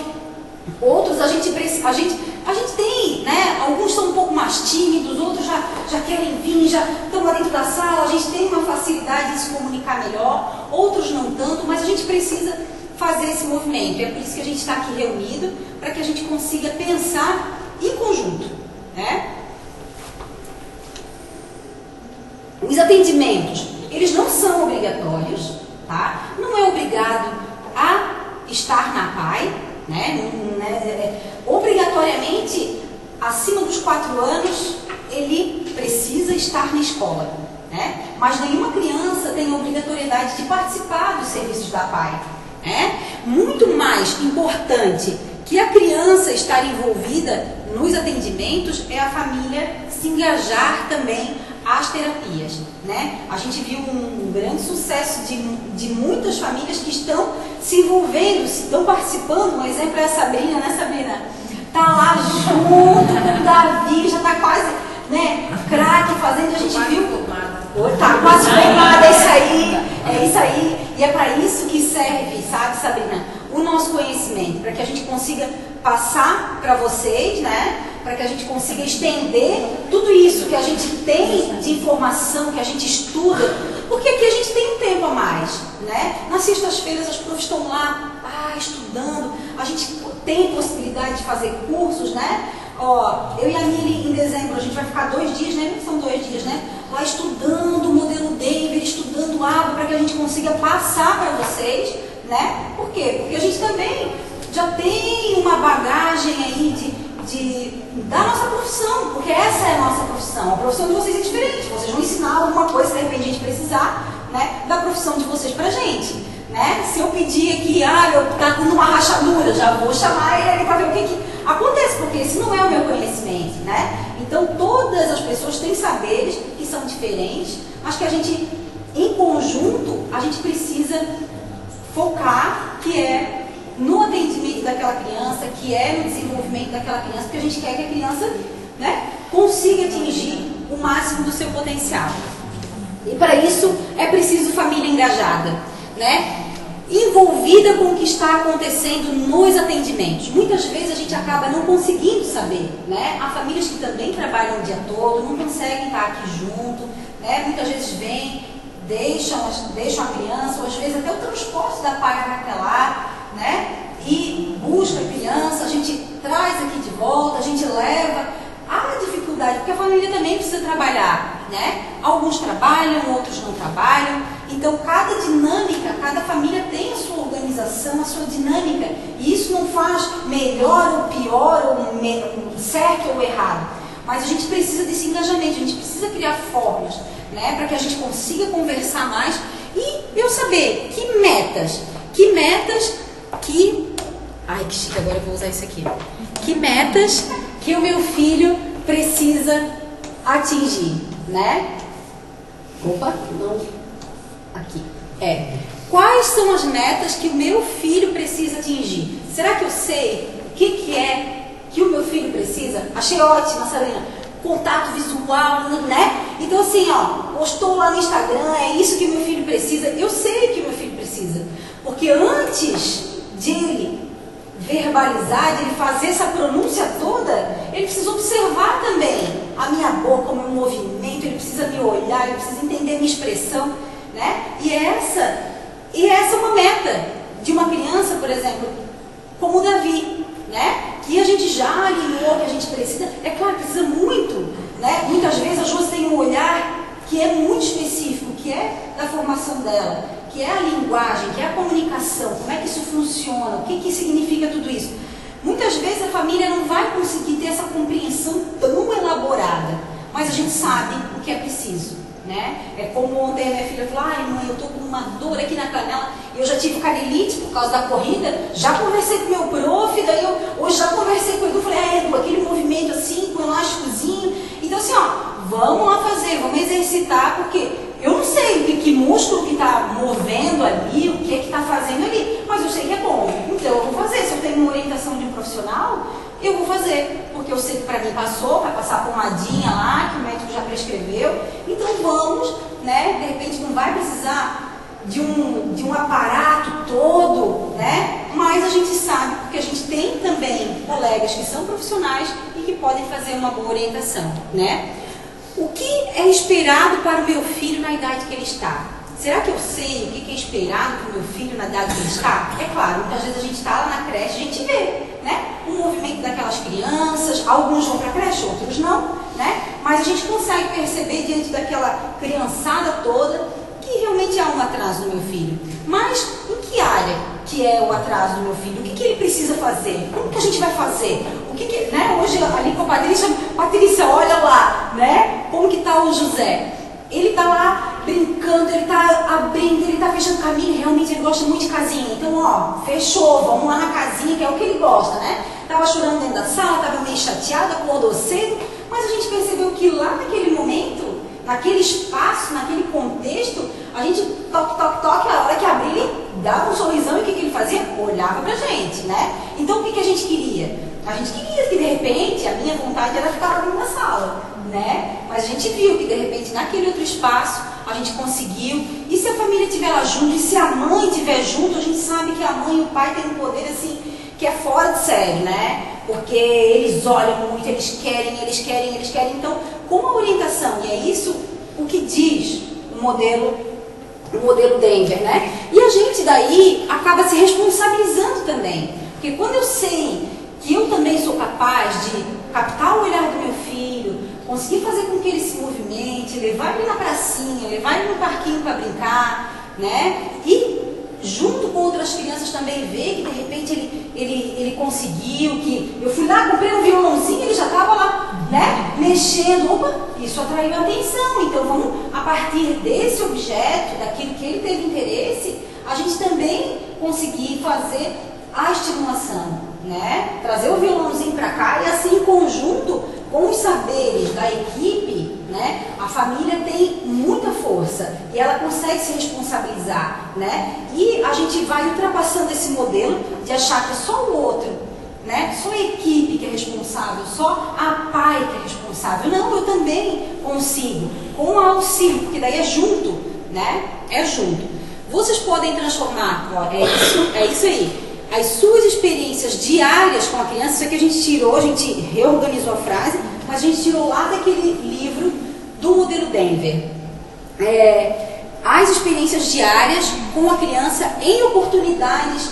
Outros a gente tem, né? Alguns são um pouco mais tímidos, outros já querem vir, já estão lá dentro da sala, a gente tem uma facilidade de se comunicar melhor, outros não tanto, mas a gente precisa fazer esse movimento. É por isso que a gente está aqui reunido, para que a gente consiga pensar em conjunto, né? Os atendimentos, eles não são obrigatórios, tá? Não é obrigado a estar na PAI, né? Obrigatoriamente, acima dos 4 anos, ele precisa estar na escola, né? Mas nenhuma criança tem a obrigatoriedade de participar dos serviços da PAI, né? Muito mais importante que a criança estar envolvida nos atendimentos é a família se engajar também às terapias, né? A gente viu um grande sucesso de muitas famílias que estão se envolvendo, estão participando. Um exemplo é a Sabrina, né, Sabrina? Tá lá junto com o Davi, já tá quase, né, craque fazendo, a gente viu. Tá quase formada, é isso aí. E é para isso que serve, sabe, Sabrina? O nosso conhecimento, para que a gente consiga passar para vocês, né? Para que a gente consiga estender tudo isso que a gente tem de informação, que a gente estuda, porque aqui a gente tem um tempo a mais, né? Nas sextas-feiras as profs estão lá, estudando, a gente tem possibilidade de fazer cursos, né? Eu e a Mili, em dezembro, a gente vai ficar 2 dias, né? São 2 dias, né? Lá estudando o modelo Denver, estudando o ABA, para que a gente consiga passar para vocês, né? Por quê? Porque a gente também já tem uma bagagem aí da nossa profissão, porque essa é a nossa profissão. A profissão de vocês é diferente, vocês vão ensinar alguma coisa, de repente a gente precisar, né, da profissão de vocês pra gente, né? Se eu pedir aqui, eu tá com uma rachadura, já vou chamar ele ali para ver o que acontece, porque esse não é o meu conhecimento, né? Então todas as pessoas têm saberes que são diferentes, mas que a gente, em conjunto, a gente precisa focar, que é no atendimento daquela criança, que é no desenvolvimento daquela criança, porque a gente quer que a criança, né, consiga atingir o máximo do seu potencial. E para isso é preciso família engajada, né? Envolvida com o que está acontecendo nos atendimentos. Muitas vezes a gente acaba não conseguindo saber, né? Há famílias que também trabalham o dia todo, não conseguem estar aqui junto, né? Muitas vezes vêm, deixam a criança, ou às vezes até o transporte da paga naquela, né? E busca a criança, a gente traz aqui de volta, a gente leva. Há dificuldade, porque a família também precisa trabalhar, né? Alguns trabalham, outros não trabalham. Então, cada dinâmica, cada família tem a sua organização, a sua dinâmica. E isso não faz melhor ou pior, ou certo ou errado. Mas a gente precisa desse engajamento, a gente precisa criar formas, né? Para que a gente consiga conversar mais e eu saber que metas. Ai, que chique, agora eu vou usar isso aqui. Que metas que o meu filho precisa atingir, né? Opa, não. Aqui. Quais são as metas que o meu filho precisa atingir? Será que eu sei o que é que o meu filho precisa? Achei ótima, Sarina. Contato visual, né? Então assim, postou lá no Instagram, é isso que o meu filho precisa. Eu sei que o meu filho precisa. Porque antes de ele verbalizar, de ele fazer essa pronúncia toda, ele precisa observar também a minha boca, o meu movimento, ele precisa me olhar, ele precisa entender a minha expressão, né? E essa é uma meta de uma criança, por exemplo, como o Davi, né? Que a gente já alinhou, que a gente precisa, é claro, precisa muito, né? Muitas vezes as pessoas têm um olhar que é muito específico, que é da formação dela, que é a linguagem, que é a comunicação, como é que isso funciona, o que significa tudo isso. Muitas vezes a família não vai conseguir ter essa compreensão tão elaborada, mas a gente sabe o que é preciso, né? É como ontem a minha filha falou, mãe, eu tô com uma dor aqui na canela, eu já tive canelite por causa da corrida, já conversei com o meu prof, daí hoje já conversei com o Edu, falei, Edu, aquele movimento assim, com elásticozinho, então assim, vamos lá fazer, vamos exercitar, porque eu não sei que músculo que está movendo ali, o que é que está fazendo ali, mas eu sei que é bom, então eu vou fazer. Se eu tenho uma orientação de um profissional, eu vou fazer, porque eu sei que para mim passou, vai passar pomadinha lá, que o médico já prescreveu, então vamos, né, de repente não vai precisar de um aparato todo, né, mas a gente sabe, porque a gente tem também colegas que são profissionais e que podem fazer uma boa orientação, né? O que é esperado para o meu filho na idade que ele está? Será que eu sei o que é esperado para o meu filho na idade que ele está? É claro, muitas vezes a gente está lá na creche, a gente vê, né, o movimento daquelas crianças, alguns vão para a creche, outros não, né? Mas a gente consegue perceber diante daquela criançada toda que realmente há um atraso no meu filho. Mas em que área que é o atraso do meu filho? O que ele precisa fazer? Como que a gente vai fazer? Né? Hoje ali com a Patrícia, olha lá, né? Como que está o José? Ele está lá brincando, ele está abrindo, ele está fechando caminho, realmente ele gosta muito de casinha. Então, fechou, vamos lá na casinha, que é o que ele gosta, né? Estava chorando dentro da sala, estava meio chateado, acordou cedo, mas a gente percebeu que lá naquele momento, naquele espaço, naquele contexto, a gente toque, a hora que abria, ele dava um sorrisão e o que ele fazia? Olhava pra gente, né? Então, o que a gente queria? A gente queria que, de repente, a minha vontade era ficar ali na sala, né? Mas a gente viu que, de repente, naquele outro espaço, a gente conseguiu. E se a família estiver lá junto, e se a mãe estiver junto, a gente sabe que a mãe e o pai têm um poder, assim, que é fora de série, né? Porque eles olham muito, eles querem. Então, com a orientação, e é isso o que diz o modelo Denver, né? E a gente daí acaba se responsabilizando também. Porque quando eu sei que eu também sou capaz de captar o olhar do meu filho, conseguir fazer com que ele se movimente, levar ele na pracinha, levar ele no parquinho para brincar, né? E junto com outras crianças também ver que de repente ele conseguiu, que eu fui lá, comprei um violãozinho já estava lá, né, mexendo. Opa, isso atraiu a atenção. Então vamos, a partir desse objeto, daquilo que ele teve interesse, a gente também conseguir fazer a estimulação, né? Trazer o violãozinho para cá e assim em conjunto com os saberes da equipe, né? A família tem muita força e ela consegue se responsabilizar, né? E a gente vai ultrapassando esse modelo de achar que é só o outro, né? Só a equipe que é responsável, só a pai que é responsável. Não, eu também consigo, com o auxílio, porque daí é junto, né? É junto. Vocês podem transformar, ó, é isso aí, as suas experiências diárias com a criança. Isso aqui a gente tirou, a gente reorganizou a frase, mas a gente tirou lá daquele livro do modelo Denver. As experiências diárias com a criança em oportunidades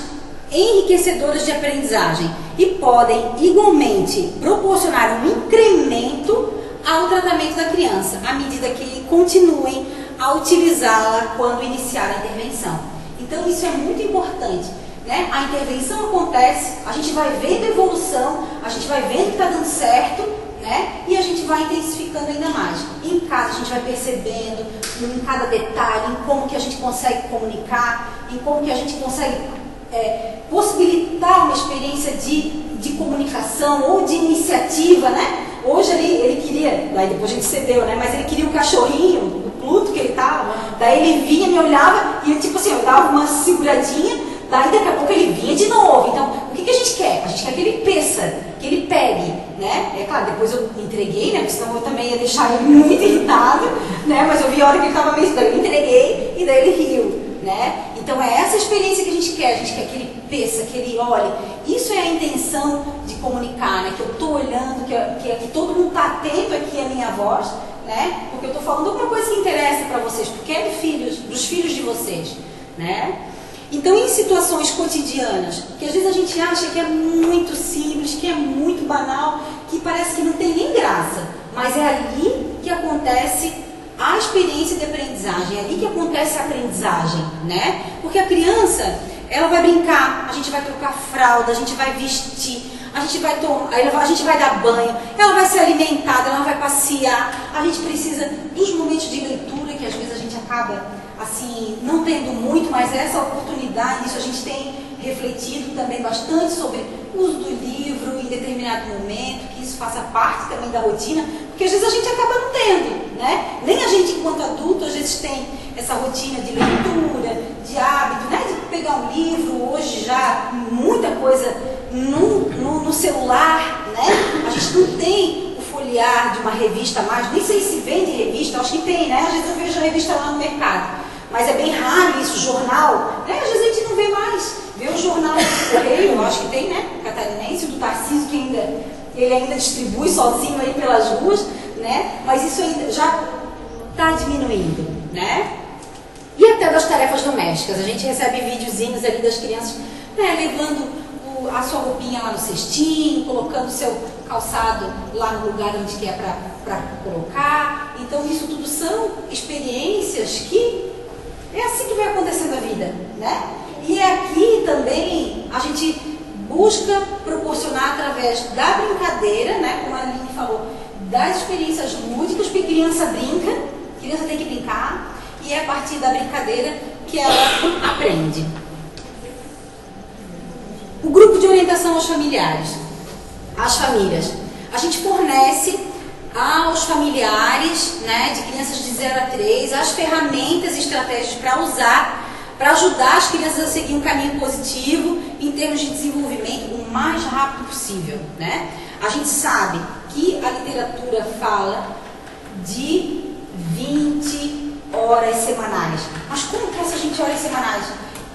enriquecedoras de aprendizagem e podem igualmente proporcionar um incremento ao tratamento da criança, à medida que continuem a utilizá-la quando iniciar a intervenção. Então isso é muito importante, né? A intervenção acontece, a gente vai vendo a evolução, a gente vai vendo que está dando certo, né? E a gente vai intensificando ainda mais. Em casa a gente vai percebendo em cada detalhe, em como que a gente consegue comunicar, em como que a gente consegue possibilitar uma experiência de comunicação ou de iniciativa, né? Hoje ele queria, daí depois a gente cedeu, né? Mas ele queria um cachorrinho, o Pluto que ele tava, daí ele vinha, me olhava e tipo assim, eu dava uma seguradinha, daí daqui a pouco ele vinha de novo. Então, o que a gente quer? A gente quer que ele peça, que ele pegue, né? É claro, depois eu entreguei, né? Porque senão eu também ia deixar ele muito irritado, né? Mas eu vi a hora que ele tava meio, daí eu entreguei e daí ele riu, né? Então é essa experiência que a gente quer que ele peça, que ele olhe. Isso é a intenção de comunicar, né? Que eu estou olhando, que todo mundo está atento aqui à minha voz, né? Porque eu estou falando alguma coisa que interessa para vocês, porque é dos filhos de vocês, né? Então, em situações cotidianas, que às vezes a gente acha que é muito simples, que é muito banal, que parece que não tem nem graça, mas é ali que acontece a experiência de aprendizagem, é ali que acontece a aprendizagem, né? Porque a criança, ela vai brincar, a gente vai trocar fralda, a gente vai vestir, a gente vai dar banho, ela vai ser alimentada, ela vai passear. A gente precisa dos momentos de leitura, que às vezes a gente acaba assim, não tendo muito, mas essa oportunidade, isso a gente tem refletido também bastante sobre o uso do livro em determinado momento, que isso faça parte também da rotina, porque às vezes a gente acaba não tendo, né? Nem a gente enquanto adulto às vezes tem essa rotina de leitura, de hábito, né? De pegar um livro, hoje já muita coisa no celular, né? A gente não tem o folhear de uma revista mais, nem sei se vende revista, acho que tem, né? Às vezes eu vejo a revista lá no mercado. Mas é bem raro isso, jornal, né? Às vezes a gente não vê mais. Vê o jornal do Correio, eu acho que tem, né? Catarinense, do Tarcísio, que ele ainda distribui sozinho aí pelas ruas, né? Mas isso ainda já está diminuindo, né? E até das tarefas domésticas. A gente recebe videozinhos ali das crianças, né? Levando a sua roupinha lá no cestinho, colocando o seu calçado lá no lugar onde quer para colocar. Então isso tudo são experiências que é assim que vai acontecendo a vida, né? E aqui também a gente busca proporcionar através da brincadeira, né? Como a Aline falou, das experiências lúdicas, porque criança brinca, criança tem que brincar, e é a partir da brincadeira que ela aprende. O grupo de orientação aos familiares, às famílias. A gente fornece aos familiares, né, de crianças de 0 a 3, as ferramentas e estratégias para usar, para ajudar as crianças a seguir um caminho positivo em termos de desenvolvimento o mais rápido possível, né? A gente sabe que a literatura fala de 20 horas semanais. Mas como que essas 20 horas semanais?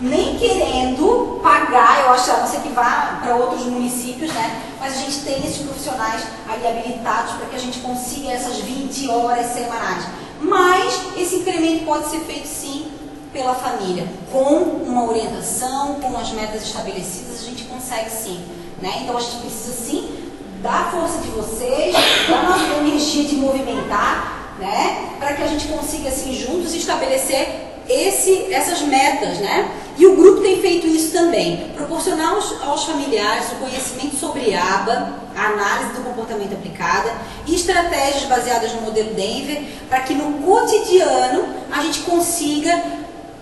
Nem querendo pagar, eu acho, a não ser que vá para outros municípios, né? Mas a gente tem esses profissionais ali habilitados para que a gente consiga essas 20 horas semanais. Mas esse incremento pode ser feito sim pela família. Com uma orientação, com as metas estabelecidas, a gente consegue sim, né? Então a gente precisa sim da força de vocês, da nossa energia de movimentar, né? Para que a gente consiga assim juntos estabelecer essas metas, né? E o grupo tem feito isso também, proporcionar aos familiares o conhecimento sobre ABA, a análise do comportamento aplicada, e estratégias baseadas no modelo Denver, para que no cotidiano a gente consiga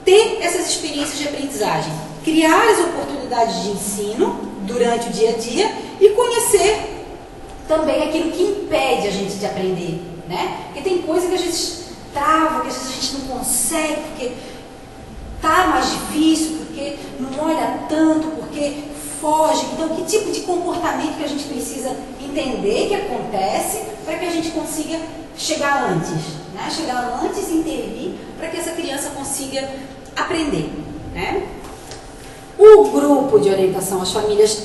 ter essas experiências de aprendizagem, criar as oportunidades de ensino durante o dia a dia e conhecer também aquilo que impede a gente de aprender, né? Porque tem coisa que às vezes trava, que às vezes a gente não consegue, porque tá mais difícil, porque não olha tanto, porque foge. Então, que tipo de comportamento que a gente precisa entender que acontece para que a gente consiga chegar antes, né? Chegar antes e intervir para que essa criança consiga aprender, né? O grupo de orientação às famílias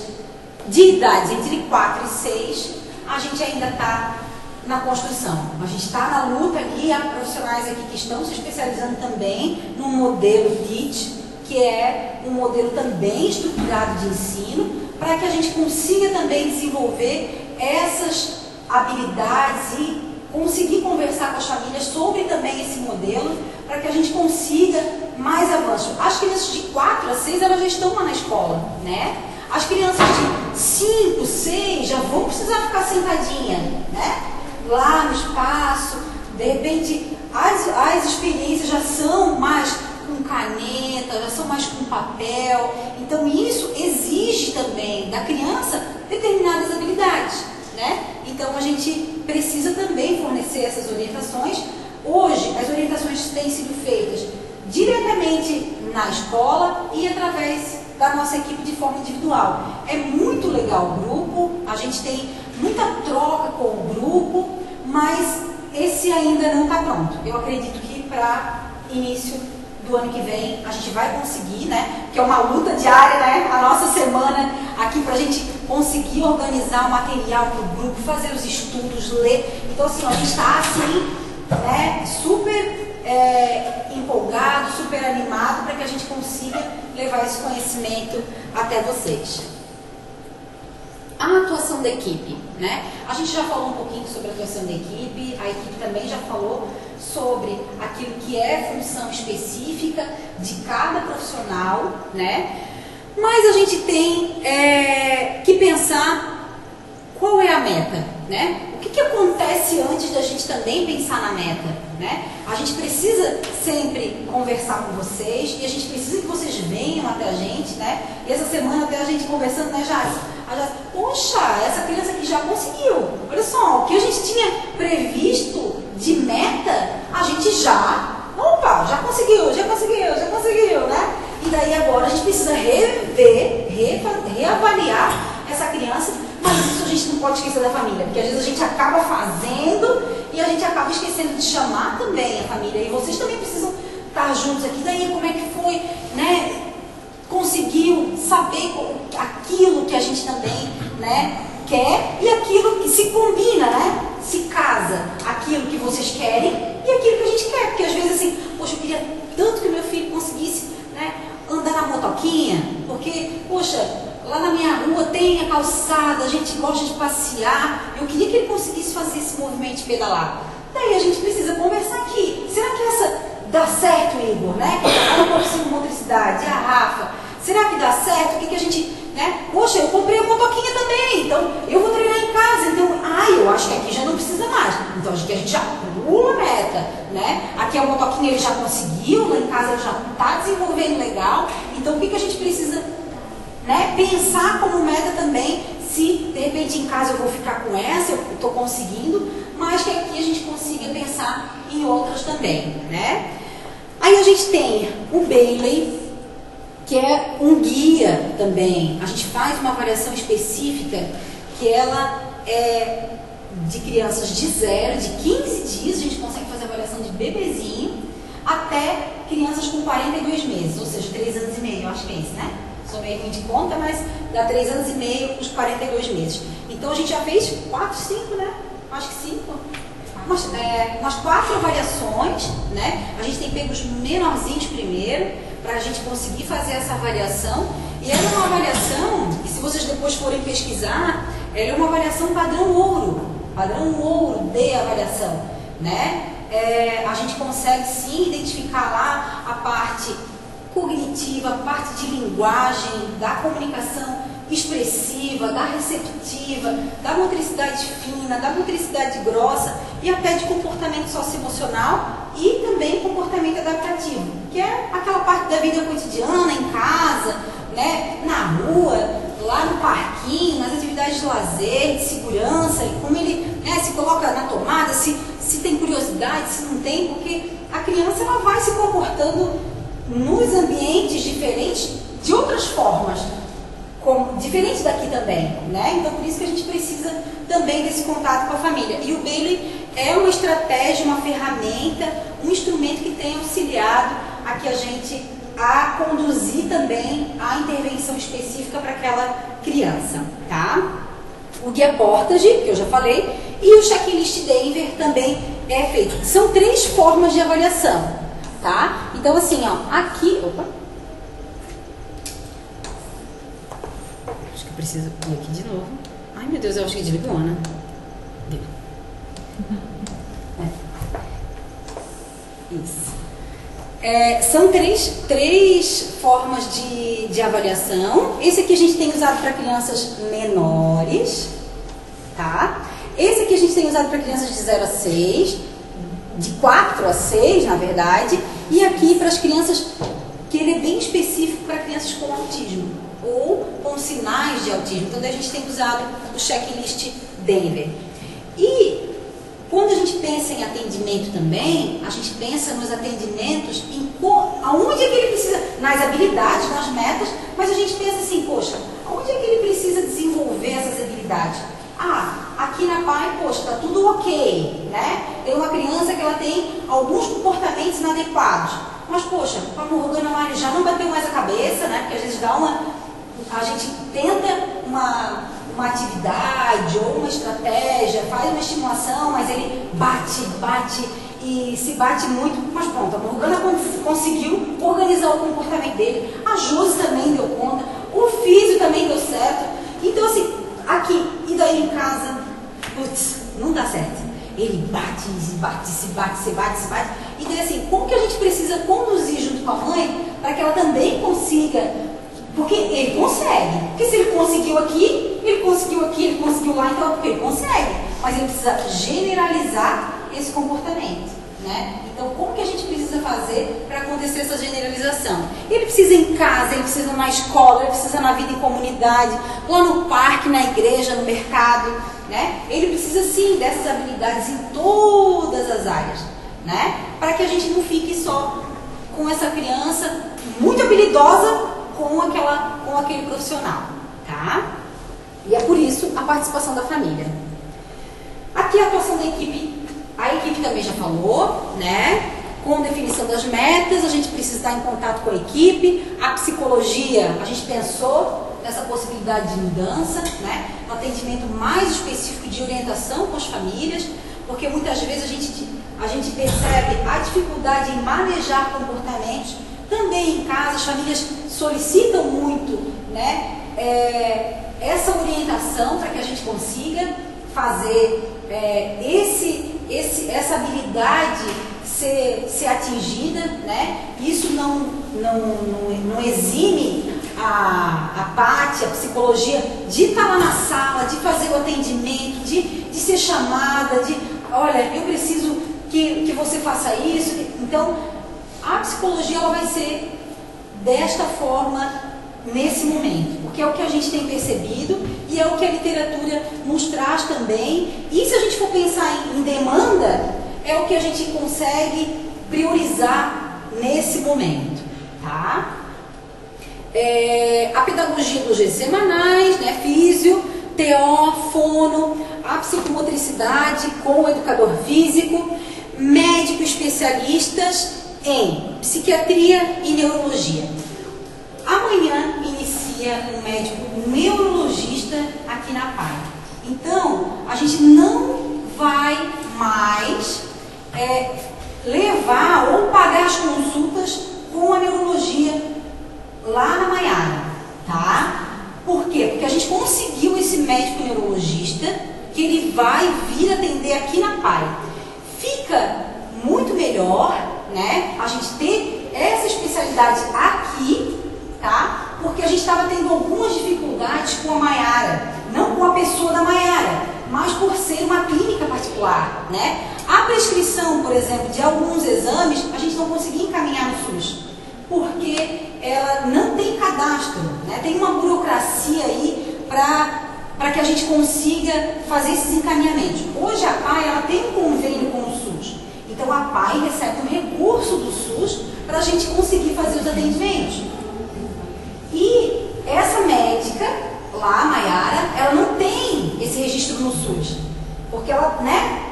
de idades entre 4 e 6, a gente ainda está na construção. A gente está na luta ali, há profissionais aqui que estão se especializando também no modelo TEACH, que é um modelo também estruturado de ensino, para que a gente consiga também desenvolver essas habilidades e conseguir conversar com as famílias sobre também esse modelo, para que a gente consiga mais avanço. As crianças de 4 a 6, elas já estão lá na escola, né? As crianças de 5, 6 já vão precisar ficar sentadinha, né? Lá no espaço, de repente as experiências já são mais com caneta, já são mais com papel. Então isso exige também da criança determinadas habilidades, né? Então a gente precisa também fornecer essas orientações. Hoje as orientações têm sido feitas diretamente na escola e através da nossa equipe de forma individual. É muito legal o grupo, a gente tem muita troca com o grupo, mas esse ainda não está pronto. Eu acredito que para início do ano que vem a gente vai conseguir, né? Que é uma luta diária, né? A nossa semana aqui para a gente conseguir organizar o material para o grupo, fazer os estudos, ler. Então assim, a gente está assim, né? Super empolgado, super animado para que a gente consiga levar esse conhecimento até vocês. A atuação da equipe, né? A gente já falou um pouquinho sobre a atuação da equipe, a equipe também já falou sobre aquilo que é função específica de cada profissional, né? Mas a gente tem que pensar qual é a meta, né? O que acontece antes da gente também pensar na meta, né? A gente precisa sempre conversar com vocês e a gente precisa que vocês venham até a gente, né? E essa semana até a gente conversando, né, Jade? Poxa, essa criança aqui já conseguiu. Olha só, o que a gente tinha previsto de meta, a gente já conseguiu, né? E daí agora a gente precisa reavaliar essa criança, mas isso a gente não pode esquecer da família, porque às vezes a gente acaba fazendo e a gente acaba esquecendo de chamar também a família, e vocês também precisam estar juntos aqui. Daí como é que foi, né? Conseguiu saber aquilo que a gente também, né, quer e aquilo que se combina, né? Se casa aquilo que vocês querem e aquilo que a gente quer, porque às vezes assim, poxa, eu queria tanto que meu filho conseguisse, né, andar na motoquinha, porque, poxa, lá na minha rua tem a calçada, a gente gosta de passear, eu queria que ele conseguisse fazer esse movimento de pedalar. Daí a gente precisa conversar aqui. Será que essa dá certo, Igor, né? A profissão de motricidade, a Rafa, será que dá certo? O que a gente, né? Poxa, eu comprei a motoquinha também, então eu vou treinar em casa, então, eu acho que aqui já não precisa mais. Então acho que a gente já pula a meta, né? Aqui a motoquinha ele já conseguiu, lá em casa ele já está desenvolvendo legal, então o que a gente precisa, né, pensar como meta também, se de repente em casa eu vou ficar com essa, eu estou conseguindo, mas que aqui a gente consiga pensar em outras também, né? Aí a gente tem o Bailey, que é um guia também. A gente faz uma avaliação específica que ela é de crianças de 0, de 15 dias, a gente consegue fazer avaliação de bebezinho, até crianças com 42 meses, ou seja, 3 anos e meio, eu acho que é isso, né? Sou meio ruim de conta, mas dá 3 anos e meio os 42 meses. Então a gente já fez 4, 5, né? Acho que 5. Umas 4 avaliações, né? A gente tem pego os menorzinhos primeiro, para a gente conseguir fazer essa avaliação. E ela é uma avaliação, e se vocês depois forem pesquisar, ela é uma avaliação padrão ouro de avaliação, né? a gente consegue sim identificar lá a parte cognitiva, a parte de linguagem, da comunicação expressiva, da receptiva, da motricidade fina, da motricidade grossa e até de comportamento socioemocional e também comportamento adaptativo, que é aquela parte da vida cotidiana, em casa, né, na rua, lá no parquinho, nas atividades de lazer, de segurança, e como ele, né, se coloca na tomada, se tem curiosidade, se não tem, porque a criança ela vai se comportando nos ambientes diferentes de outras formas, diferente daqui também, né? Então por isso que a gente precisa também desse contato com a família. E o Bailey é uma estratégia, uma ferramenta, um instrumento que tem auxiliado a que a gente a conduzir também a intervenção específica para aquela criança, tá? O guia Portage, que eu já falei, e o checklist Denver também é feito. São 3 formas de avaliação, tá? Então assim, ó, aqui, opa, acho que eu preciso ir aqui de novo. Ai meu Deus, eu acho que desligou, né? Isso. São três formas de avaliação. Esse aqui a gente tem usado para crianças menores, tá? Esse aqui a gente tem usado para crianças de 0 a 6, de 4 a 6, na verdade, e aqui para as crianças, que ele é bem específico para crianças com autismo ou com sinais de autismo. Então a gente tem usado o checklist Denver. E quando a gente pensa em atendimento também, a gente pensa nos atendimentos, aonde é que ele precisa, nas habilidades, nas metas, mas a gente pensa assim, poxa, aonde é que ele precisa desenvolver essas habilidades? Aqui na PAI, poxa, tá tudo ok, né? Tem uma criança que ela tem alguns comportamentos inadequados, mas poxa, com a Morgana lá ele já não bateu mais a cabeça, né? Porque às vezes a gente tenta uma atividade ou uma estratégia, faz uma estimulação, mas ele bate e se bate muito, mas pronto, a Morgana conseguiu organizar o comportamento dele, a Josi também deu conta, o físio também deu certo. Então assim, aqui, e daí em casa, putz, não dá certo. Ele se bate, e daí assim, como que a gente precisa conduzir junto com a mãe para que ela também consiga, porque ele consegue, porque se ele conseguiu aqui, ele conseguiu lá, então porque ele consegue, mas ele precisa generalizar esse comportamento, né? Então como que a gente precisa fazer para acontecer essa generalização? Ele precisa em casa, ele precisa na escola, ele precisa na vida em comunidade, lá no parque, na igreja, no mercado, né? Ele precisa sim dessas habilidades em todas as áreas, né? Para que a gente não fique só com essa criança muito habilidosa com aquele profissional, tá? E é por isso a participação da família. Aqui a atuação da equipe, a equipe também já falou, né? Com definição das metas, a gente precisa estar em contato com a equipe. A psicologia, a gente pensou nessa possibilidade de mudança, né? Um atendimento mais específico de orientação com as famílias, porque muitas vezes a gente percebe a dificuldade em manejar comportamentos. Também em casa, as famílias solicitam muito, né, essa orientação para que a gente consiga fazer essa habilidade ser atingida, né? Isso não exime a Paty, a psicologia, de estar lá na sala, de fazer o atendimento, de ser chamada, olha, eu preciso que você faça isso. Então, a psicologia ela vai ser desta forma nesse momento, porque é o que a gente tem percebido e é o que a literatura nos traz também. E se a gente for pensar em demanda, é o que a gente consegue priorizar nesse momento, tá? A pedagogia dos dias semanais, né? Físio, TO, fono, a psicomotricidade com o educador físico, médico especialistas em psiquiatria e neurologia. Amanhã inicia um médico neurologista aqui na PAI. Então, a gente não vai mais levar ou pagar as consultas com a neurologia lá na Maiara, tá? Por quê? Porque a gente conseguiu esse médico neurologista que ele vai vir atender aqui na PAI. Fica muito melhor, né, a gente ter essa especialidade aqui, tá? Porque a gente estava tendo algumas dificuldades com a Maiara, não com a pessoa da Maiara, mas por ser uma clínica particular, né? A prescrição, por exemplo, de alguns exames, a gente não conseguia encaminhar no SUS, porque ela não tem cadastro, né? Tem uma burocracia aí para que a gente consiga fazer esses encaminhamentos. Hoje a PAI ela tem um convênio com o SUS, então a PAI recebe um recurso do SUS para a gente conseguir fazer os atendimentos. E essa médica, lá, a Maiara, ela não tem esse registro no SUS, porque ela, né,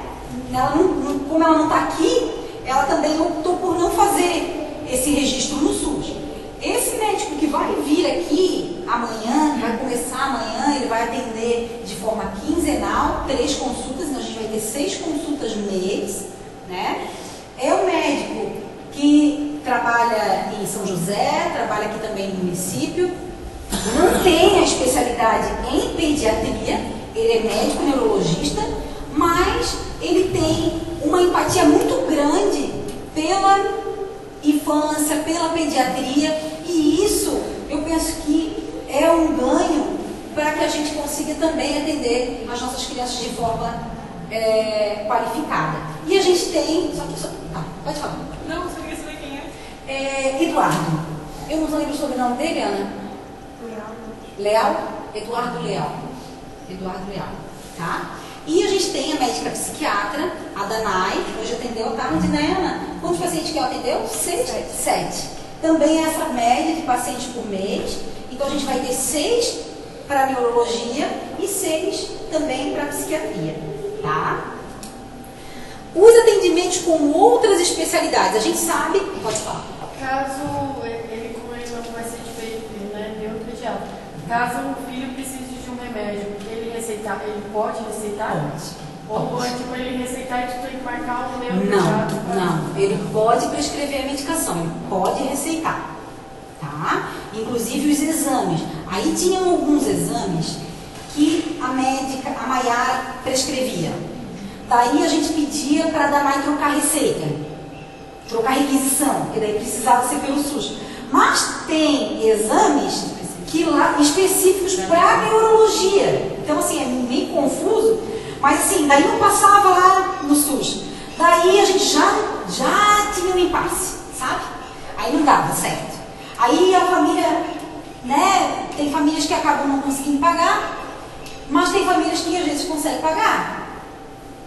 como ela não está aqui, ela também optou por não fazer esse registro no SUS. Esse médico que vai vir aqui amanhã, vai começar amanhã, ele vai atender de forma quinzenal, 3 consultas, então a gente vai ter 6 consultas mês, né? É um médico que trabalha em São José, trabalha aqui também no município, não tem a especialidade em pediatria, ele é médico neurologista, mas ele tem uma empatia muito grande pela infância, pela pediatria, e isso eu penso que é um ganho para que a gente consiga também atender as nossas crianças de forma qualificada. E a gente tem... pode falar. Não, você quer saber quem é? Eduardo. Eu não lembro o sobrenome dele, Ana. Leal? Eduardo Leal. Eduardo Leal, tá? E a gente tem a médica psiquiatra, a Danai, que hoje atendeu a tarde, né, Ana? Quantos pacientes que ela atendeu? 7. Também é essa média de pacientes por mês. Então a gente vai ter 6 para neurologia e 6 também para psiquiatria, tá? Os atendimentos com outras especialidades, a gente sabe... Pode falar. Caso ele, como ele não vai ser diferente, né, neuropediatra, caso o filho precise de um remédio, ele pode receitar? Pode. Ou tipo, ele receitar e tu tem que marcar o neuropediatra? Não. Ele pode prescrever a medicação, ele pode receitar, tá? Inclusive os exames. Aí tinham alguns exames que a Maiara prescrevia. Daí a gente pedia para a Danai trocar receita, trocar requisição, que daí precisava ser pelo SUS. Mas tem exames que lá específicos para neurologia. Então, assim, é meio confuso, mas assim, daí não passava lá no SUS. Daí a gente já tinha um impasse, sabe? Aí não dava certo. Aí a família, né, tem famílias que acabam não conseguindo pagar, mas tem famílias que às vezes conseguem pagar.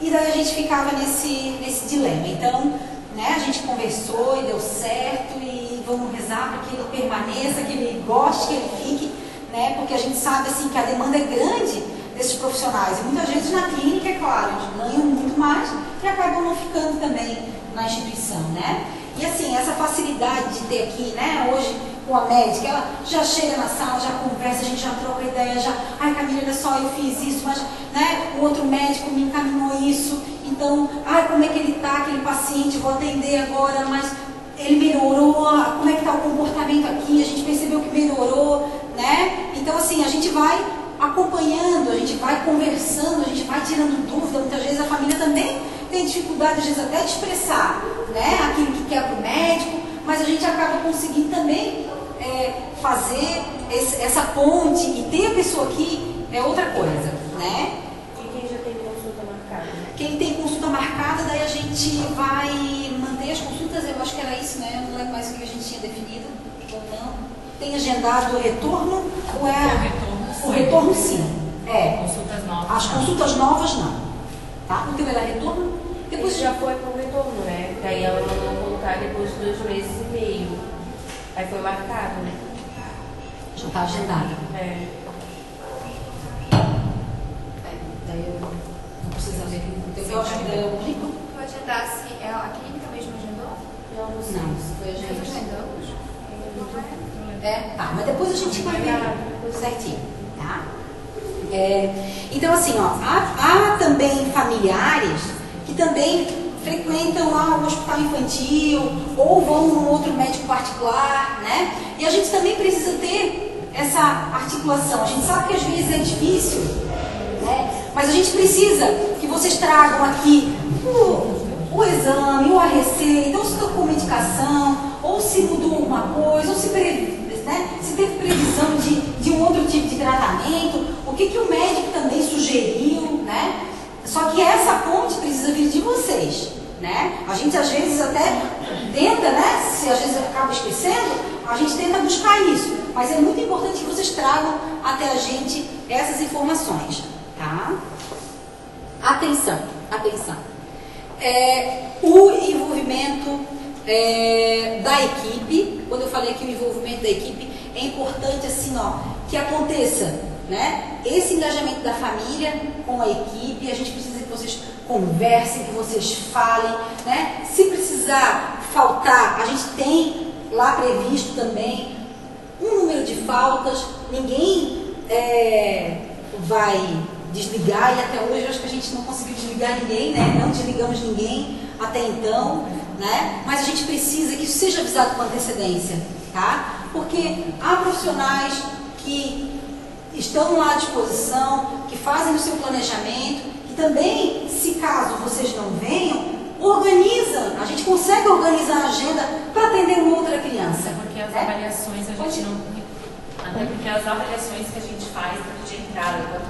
E daí a gente ficava nesse dilema. Então, né, a gente conversou e deu certo, e vamos rezar para que ele permaneça, que ele goste, que ele fique, né, porque a gente sabe assim, que a demanda é grande desses profissionais. E muitas vezes na clínica, é claro, eles ganham muito mais e acabam não ficando também na instituição, né? E assim, essa facilidade de ter aqui, né, hoje com a médica, ela já chega na sala, já conversa, a gente já troca ideia, ai Camila, olha só, eu fiz isso, mas né, o outro médico me encaminhou isso, então, como é que ele está, aquele paciente, vou atender agora, mas ele melhorou, como é que está o comportamento aqui, a gente percebeu que melhorou, né? Então assim, a gente vai acompanhando, a gente vai conversando, a gente vai tirando dúvida, muitas vezes a família também tem dificuldade, às vezes até de expressar, né, aquilo que quer para o médico, mas a gente acaba conseguindo também fazer essa ponte e ter a pessoa aqui é outra coisa, né? E quem já tem consulta marcada? Quem tem consulta marcada, daí a gente vai manter as consultas, eu acho que era isso, né? Eu não lembro mais o que a gente tinha definido, ou não. Tem agendado o retorno, ou é... O retorno sim. Consultas novas. As consultas novas não. Tá? O teu era retorno? Depois já foi para o retorno, né? Daí ela mandou colocar depois de 2 meses e meio. Aí foi marcado, né? Já está agendado. Daí eu não preciso ver o teu. Eu acho que daí eu clico. Tu agendasse, a clínica mesmo agendou? Não, foi Nós agendado. agendamos? Tá, mas depois a gente vai ver certinho, tá? Então assim, ó, há também familiares que também frequentam lá o hospital infantil ou vão num outro médico particular, né? E a gente também precisa ter essa articulação. A gente sabe que às vezes é difícil, né? Mas a gente precisa que vocês tragam aqui o exame, ou a receita, ou se tocou medicação, ou se mudou alguma coisa, ou se, se teve previsão de um outro tipo de tratamento, o que o médico também sugeriu, né? Só que essa ponte precisa vir de vocês, né? A gente às vezes até tenta, né? Se às vezes acaba esquecendo, a gente tenta buscar isso. Mas é muito importante que vocês tragam até a gente essas informações, tá? Atenção, atenção. O envolvimento da equipe, quando eu falei aqui o envolvimento da equipe, é importante assim, ó, que aconteça, né? Esse engajamento da família com a equipe, a gente precisa que vocês conversem, que vocês falem, né? Se precisar faltar, a gente tem lá previsto também um número de faltas, ninguém vai desligar, e até hoje eu acho que a gente não conseguiu desligar ninguém, né? Não desligamos ninguém até então, né? Mas a gente precisa que isso seja avisado com antecedência, tá? Porque há profissionais que estão lá à disposição, que fazem o seu planejamento, que também, se caso vocês não venham, organizam, a gente consegue organizar a agenda para atender uma outra criança. Até porque as avaliações a gente não... Até porque as avaliações que a gente faz, tanto de entrada quanto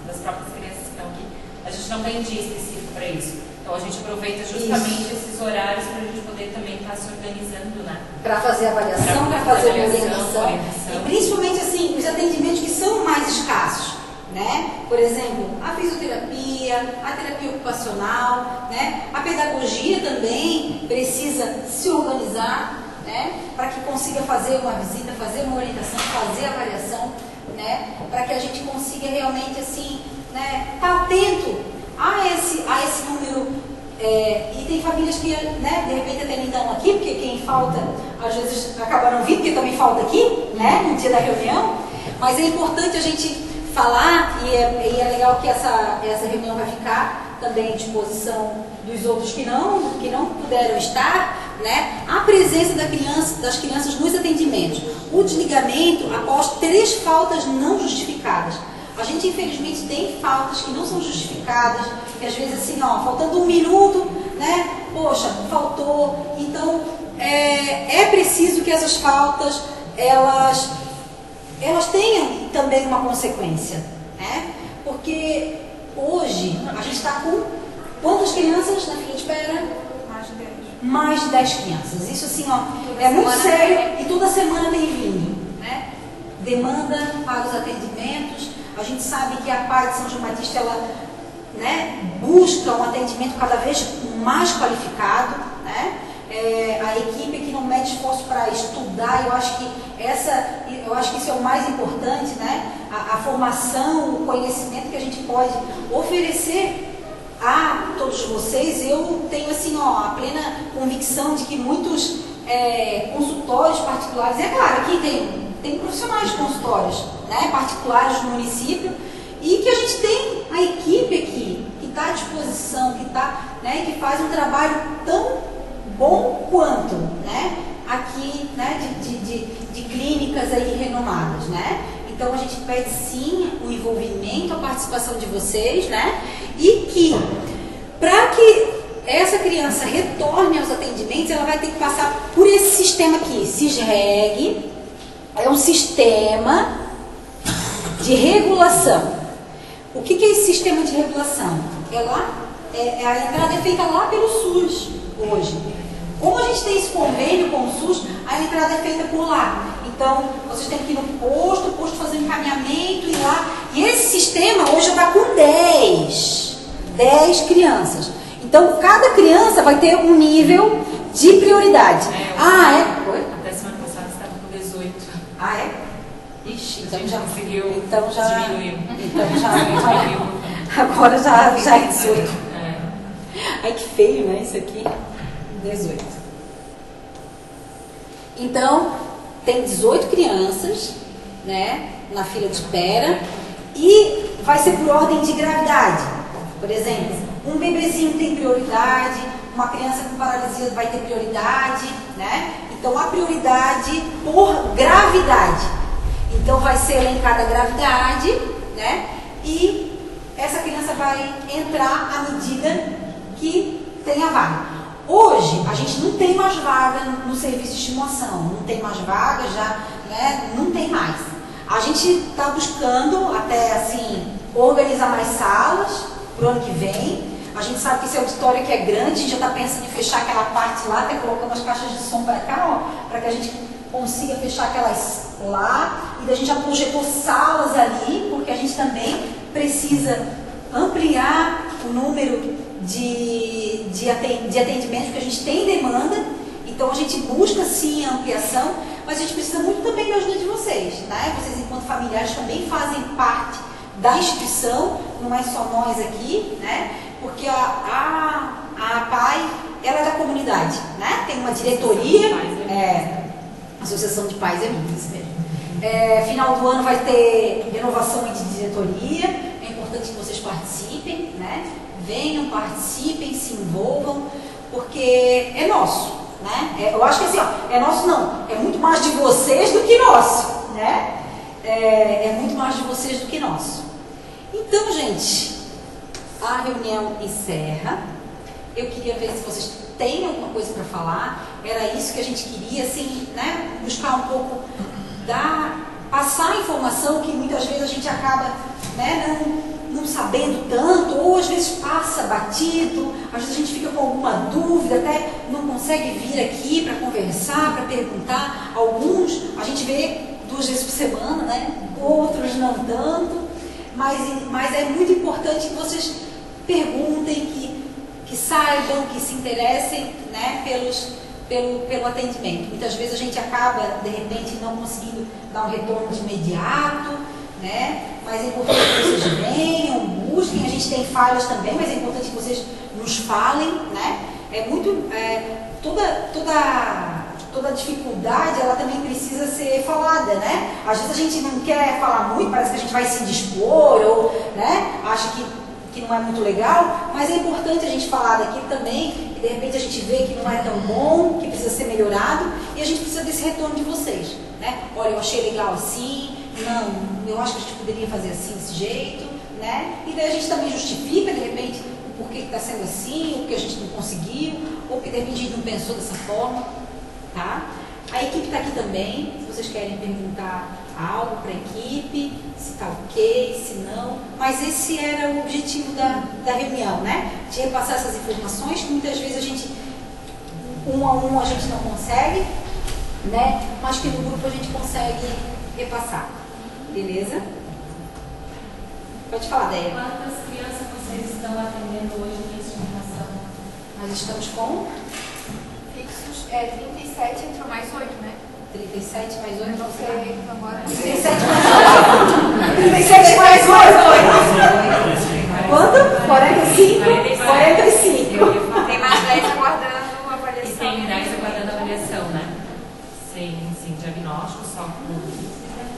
das próprias crianças que estão aqui, a gente não tem dia específico para isso. Então a gente aproveita justamente esses horários para a gente poder também estar se organizando, né? Para fazer avaliação, para fazer orientação. E principalmente assim, os atendimentos que são mais escassos, né? Por exemplo, a fisioterapia, a terapia ocupacional, né? A pedagogia também precisa se organizar, né? Para que consiga fazer uma visita, fazer uma orientação, fazer avaliação, né? Para que a gente consiga realmente assim, né? Estar atento a esse número. E tem famílias que, né, de repente até nem estão aqui, porque quem falta às vezes acaba não vindo, porque também falta aqui, né, no dia da reunião. Mas é importante a gente falar, e é legal que essa reunião vai ficar também à disposição dos outros que não puderam estar, né, a presença das crianças nos atendimentos. O desligamento após 3 faltas não justificadas. A gente, infelizmente, tem faltas que não são justificadas, que às vezes, assim, ó, faltando 1 minuto, né, poxa, faltou. Então, é preciso que essas faltas, elas tenham também uma consequência, né? Porque hoje, a gente está com quantas crianças na fila de espera? Mais de 10 crianças. Isso, assim, ó, é muito sério, e toda semana tem vindo, né? Demanda para os atendimentos. A gente sabe que a PAI de São João Batista, ela, né, busca um atendimento cada vez mais qualificado, né? A equipe que não mede esforço para estudar, eu acho que isso é o mais importante, né? A formação, o conhecimento que a gente pode oferecer a todos vocês. Eu tenho assim, ó, a plena convicção de que muitos consultórios particulares, é claro, aqui tem profissionais de consultórios, né, particulares no município, e que a gente tem a equipe aqui que está à disposição, né, que faz um trabalho tão bom quanto, né, aqui, né, de clínicas aí renomadas, né. Então a gente pede sim o envolvimento, a participação de vocês, né, e que para que essa criança retorne aos atendimentos, ela vai ter que passar por esse sistema aqui, SISREG. É um sistema de regulação. O que é esse sistema de regulação? A entrada é feita lá pelo SUS hoje. Como a gente tem esse convênio com o SUS, a entrada é feita por lá. Então, vocês têm que ir no posto, o posto fazer um encaminhamento, ir lá. E esse sistema hoje já está com 10 crianças. Então, cada criança vai ter um nível de prioridade. Oi? Até semana passada você estava com 18. Ah, é? Ixi, então já conseguiu diminuir. Então já agora já é 18. Ai, que feio, né? Isso aqui. 18. Então, tem 18 crianças, né, na fila de espera, e vai ser por ordem de gravidade. Por exemplo, um bebezinho tem prioridade, uma criança com paralisia vai ter prioridade, né? Então, a prioridade por gravidade. Então, vai ser elencada a gravidade, né? E essa criança vai entrar à medida que tem a vaga. Hoje, a gente não tem mais vaga no serviço de estimulação, não tem mais vaga, já, né, não tem mais. A gente está buscando até, assim, organizar mais salas para o ano que vem. A gente sabe que esse auditório aqui é grande, a gente já está pensando em fechar aquela parte lá, até colocando as caixas de som para cá, ó, para que a gente consiga fechar aquelas lá, e a gente já projetou salas ali, porque a gente também precisa ampliar o número de atendimento, porque a gente tem demanda, então a gente busca sim a ampliação, mas a gente precisa muito também da ajuda de vocês, né? Vocês, enquanto familiares, também fazem parte da instituição, não é só nós aqui, né? Porque a APAE, ela é da comunidade, né? Tem uma diretoria, Associação de Pais e Amigos, isso mesmo. Final do ano vai ter renovação de diretoria, é importante que vocês participem, né? Venham, participem, se envolvam, porque é nosso, né? Eu acho que assim, ó, é nosso não, é muito mais de vocês do que nosso, né? É muito mais de vocês do que nosso. Então, gente, a reunião encerra. Eu queria ver se vocês têm alguma coisa para falar. Era isso que a gente queria, assim, né? Buscar um pouco passar a informação que muitas vezes a gente acaba, né, não sabendo tanto, ou às vezes passa batido, às vezes a gente fica com alguma dúvida, até não consegue vir aqui para conversar, para perguntar. Alguns a gente vê 2 vezes por semana, né? Outros não tanto, mas é muito importante que vocês perguntem, que saibam, que se interessem, né, pelo atendimento. Muitas vezes a gente acaba, de repente, não conseguindo dar um retorno de imediato, né? Mas é importante que vocês venham, busquem. A gente tem falhas também, mas é importante que vocês nos falem, né? Toda dificuldade, ela também precisa ser falada, né? Às vezes a gente não quer falar muito, parece que a gente vai se dispor, ou, né, acha que não é muito legal, mas é importante a gente falar daquilo também, e de repente a gente vê que não é tão bom, que precisa ser melhorado, e a gente precisa desse retorno de vocês, né? Olha, eu achei legal assim, não, eu acho que a gente poderia fazer assim, desse jeito, né? E daí a gente também justifica, de repente, o porquê que está sendo assim, o que a gente não conseguiu, ou que de repente a gente não pensou dessa forma, tá? A equipe está aqui também, se vocês querem perguntar algo para a equipe, se está ok, se não. Mas esse era o objetivo da reunião, né? De repassar essas informações, que muitas vezes a gente, um a um, a gente não consegue, né? Mas que no grupo a gente consegue repassar. Beleza? Pode falar, Déia. Quantas crianças vocês estão atendendo hoje na estimação? Nós estamos com Fixos 37, entrou mais 8, né? 37 mais 8, Não sei, agora. 37 mais 8. Quanto? 45? 45. Tem mais 10 aguardando a avaliação. E tem 10 aguardando a avaliação, né? Sem diagnóstico, só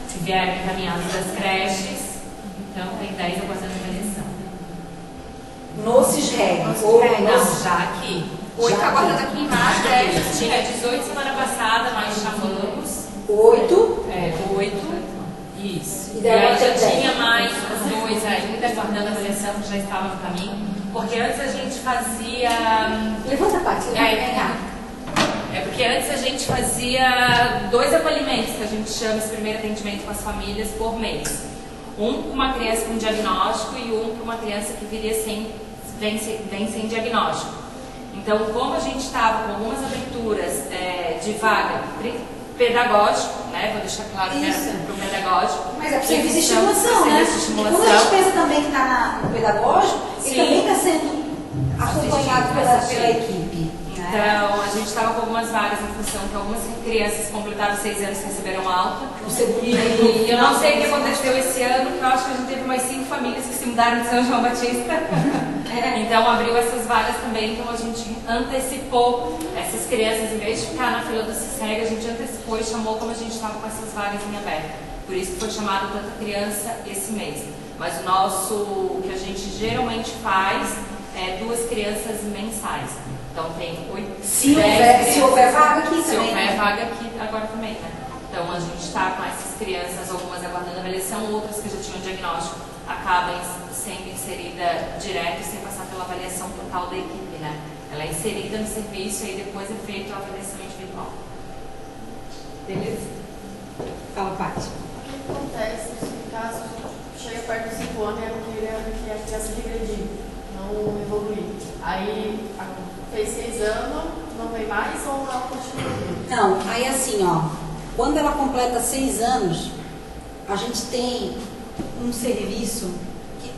se vierem encaminhados das creches. Então tem 10 aguardando a avaliação. No CISREG. Não, já aqui. 8 aguardando aqui em março, 10. Tinha 18 semana passada, nós chamamos. 8? 8. Isso. E E daí aí já 10. tinha mais 2 ainda aguardando a avaliação, que já estava no caminho. Porque antes a gente fazia. Levanta a parte. Porque antes a gente fazia 2 acolhimentos, que a gente chama esse primeiro atendimento com as famílias por mês. Um para uma criança com diagnóstico e um para uma criança que vem sem diagnóstico. Então, como a gente estava com algumas aberturas de vaga pedagógico, né? Vou deixar claro que era para o pedagógico. Mas é serviço de estimulação, né? E quando a gente pensa também que está no pedagógico, ele também está sendo acompanhado pela equipe. Então, a gente estava com algumas vagas em função que algumas crianças completaram 6 anos e receberam alta. E eu não sei o que aconteceu esse ano, porque eu acho que a gente teve umas 5 famílias que se mudaram de São João Batista. Então, abriu essas vagas também. Então, a gente antecipou essas crianças, em vez de ficar na fila do CISREG, a gente antecipou e chamou como a gente estava com essas vagas em aberto. Por isso que foi chamado tanta criança esse mês. Mas o que a gente geralmente faz é 2 crianças mensais. Então tem 8. Se houver vaga aqui também. Se houver vaga aqui agora também, né? Então a gente está com essas crianças, algumas aguardando avaliação, outras que já tinham diagnóstico acabam sendo inseridas direto sem passar pela avaliação total da equipe, né? Ela é inserida no serviço e aí depois é feito a avaliação individual. Beleza? Fala, Paty. O que acontece se caso chega perto dos 5 anos e a criança regredir, não evoluir? Aí fez 6 anos, não vem mais ou ela continua? Não, aí assim, ó, quando ela completa 6 anos, a gente tem um serviço,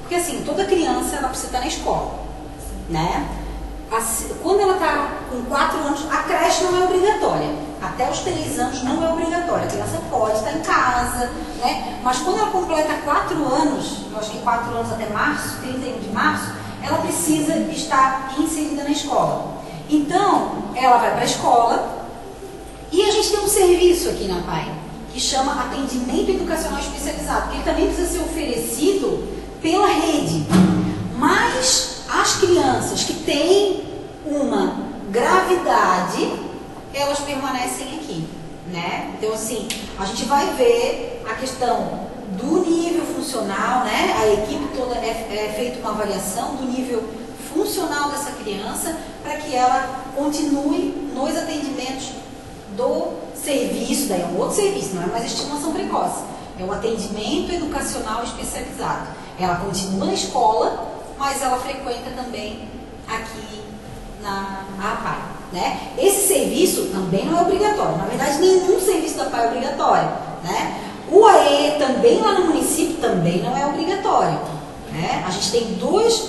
porque assim, toda criança ela precisa estar na escola, né? Quando ela está com 4 anos, a creche não é obrigatória. Até os 3 anos não é obrigatória. A criança pode estar em casa, né? Mas quando ela completa 4 anos, eu acho que 4 anos até março, 31 de março, ela precisa estar inserida na escola. Então, ela vai para a escola e a gente tem um serviço aqui na PAI que chama atendimento educacional especializado, que ele também precisa ser oferecido pela rede. Mas as crianças que têm uma gravidade, elas permanecem aqui, né? Então, assim, a gente vai ver a questão do nível funcional, né? A equipe toda é feita uma avaliação do nível funcional dessa criança para que ela continue nos atendimentos do serviço, daí é um outro serviço, não é mais estimulação precoce, é um atendimento educacional especializado. Ela continua na escola, mas ela frequenta também aqui na APAI, né? Esse serviço também não é obrigatório, na verdade nenhum serviço da APAI é obrigatório, né? O AE também lá no município também não é obrigatório, né? A gente tem duas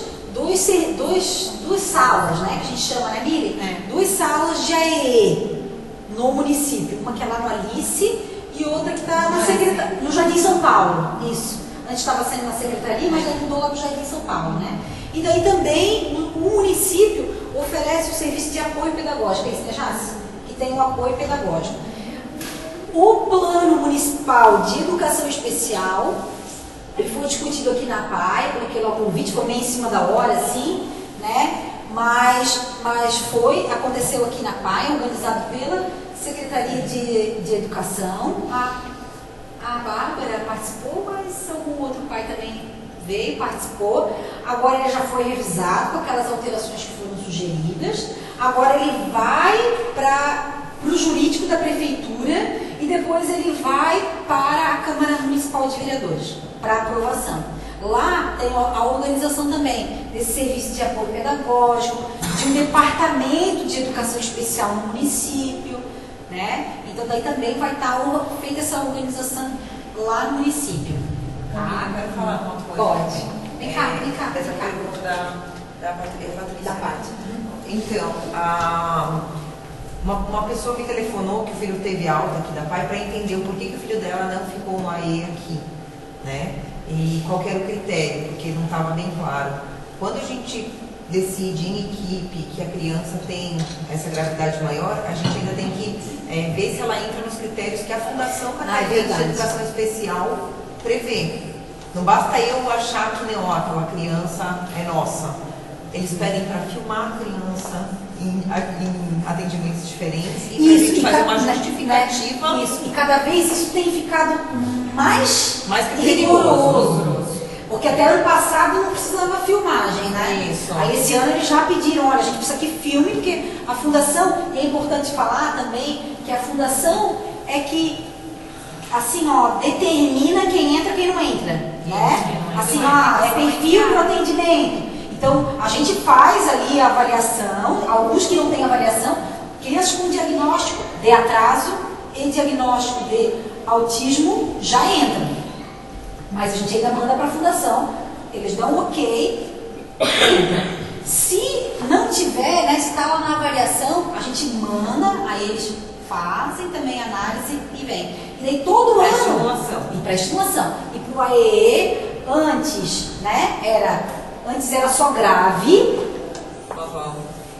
salas, né? Que a gente chama, né, Miri? Duas salas de AE no município, uma que é lá no Alice e outra que está no Jardim São Paulo, isso. Antes estava sendo na secretaria, mas daí mudou lá para o Jardim São Paulo, né? E daí também o município oferece o serviço de apoio pedagógico, é isso, né, Jace? Que tem o apoio pedagógico. O plano municipal de educação especial, ele foi discutido aqui na PAI, porque lá o convite foi meio em cima da hora, assim, né? Mas aconteceu aqui na PAI, organizado pela Secretaria de Educação. A Bárbara participou, mas algum outro pai também veio, participou. Agora ele já foi revisado com aquelas alterações que foram sugeridas. Agora ele vai para o jurídico da prefeitura e depois ele vai para a Câmara Municipal de Vereadores para aprovação. Lá tem a organização também desse serviço de apoio pedagógico, de um departamento de educação especial no município, né? Então daí também vai estar feita essa organização lá no município. Tá? Eu quero falar uma coisa. Pode. Vem cá. Essa pergunta da Patrícia. Da parte. Então, uma pessoa me telefonou que o filho teve alta aqui da PAI para entender o porquê que o filho dela não ficou no AE aqui, né? E qual que era o critério, porque não estava bem claro. Quando a gente decide em equipe que a criança tem essa gravidade maior, a gente ainda tem que ver se ela entra nos critérios que a Fundação Catarinense de Educação Especial prevê. Não basta eu achar que não, aquela criança é nossa. Eles pedem para filmar a criança em atendimentos diferentes e para a gente fazer uma justificativa. Isso, e cada vez isso tem ficado mais rigoroso. Porque até ano passado não precisava filmagem, né? Isso. Aí esse ano eles já pediram, olha, a gente precisa que filme, porque a fundação, e é importante falar também, que a fundação é que, assim, ó, determina quem entra e quem não entra, né? Assim, ó, é perfil para atendimento. Então, a gente faz ali a avaliação, alguns que não têm avaliação, crianças com diagnóstico de atraso e diagnóstico de autismo já entram. Mas a gente ainda manda para a fundação, eles dão um ok, entra. Se não tiver, né, se está lá na avaliação, a gente manda, aí eles fazem também análise e vem. E daí todo ano... E para estimulação. E para o AEE, antes, né, antes era só grave,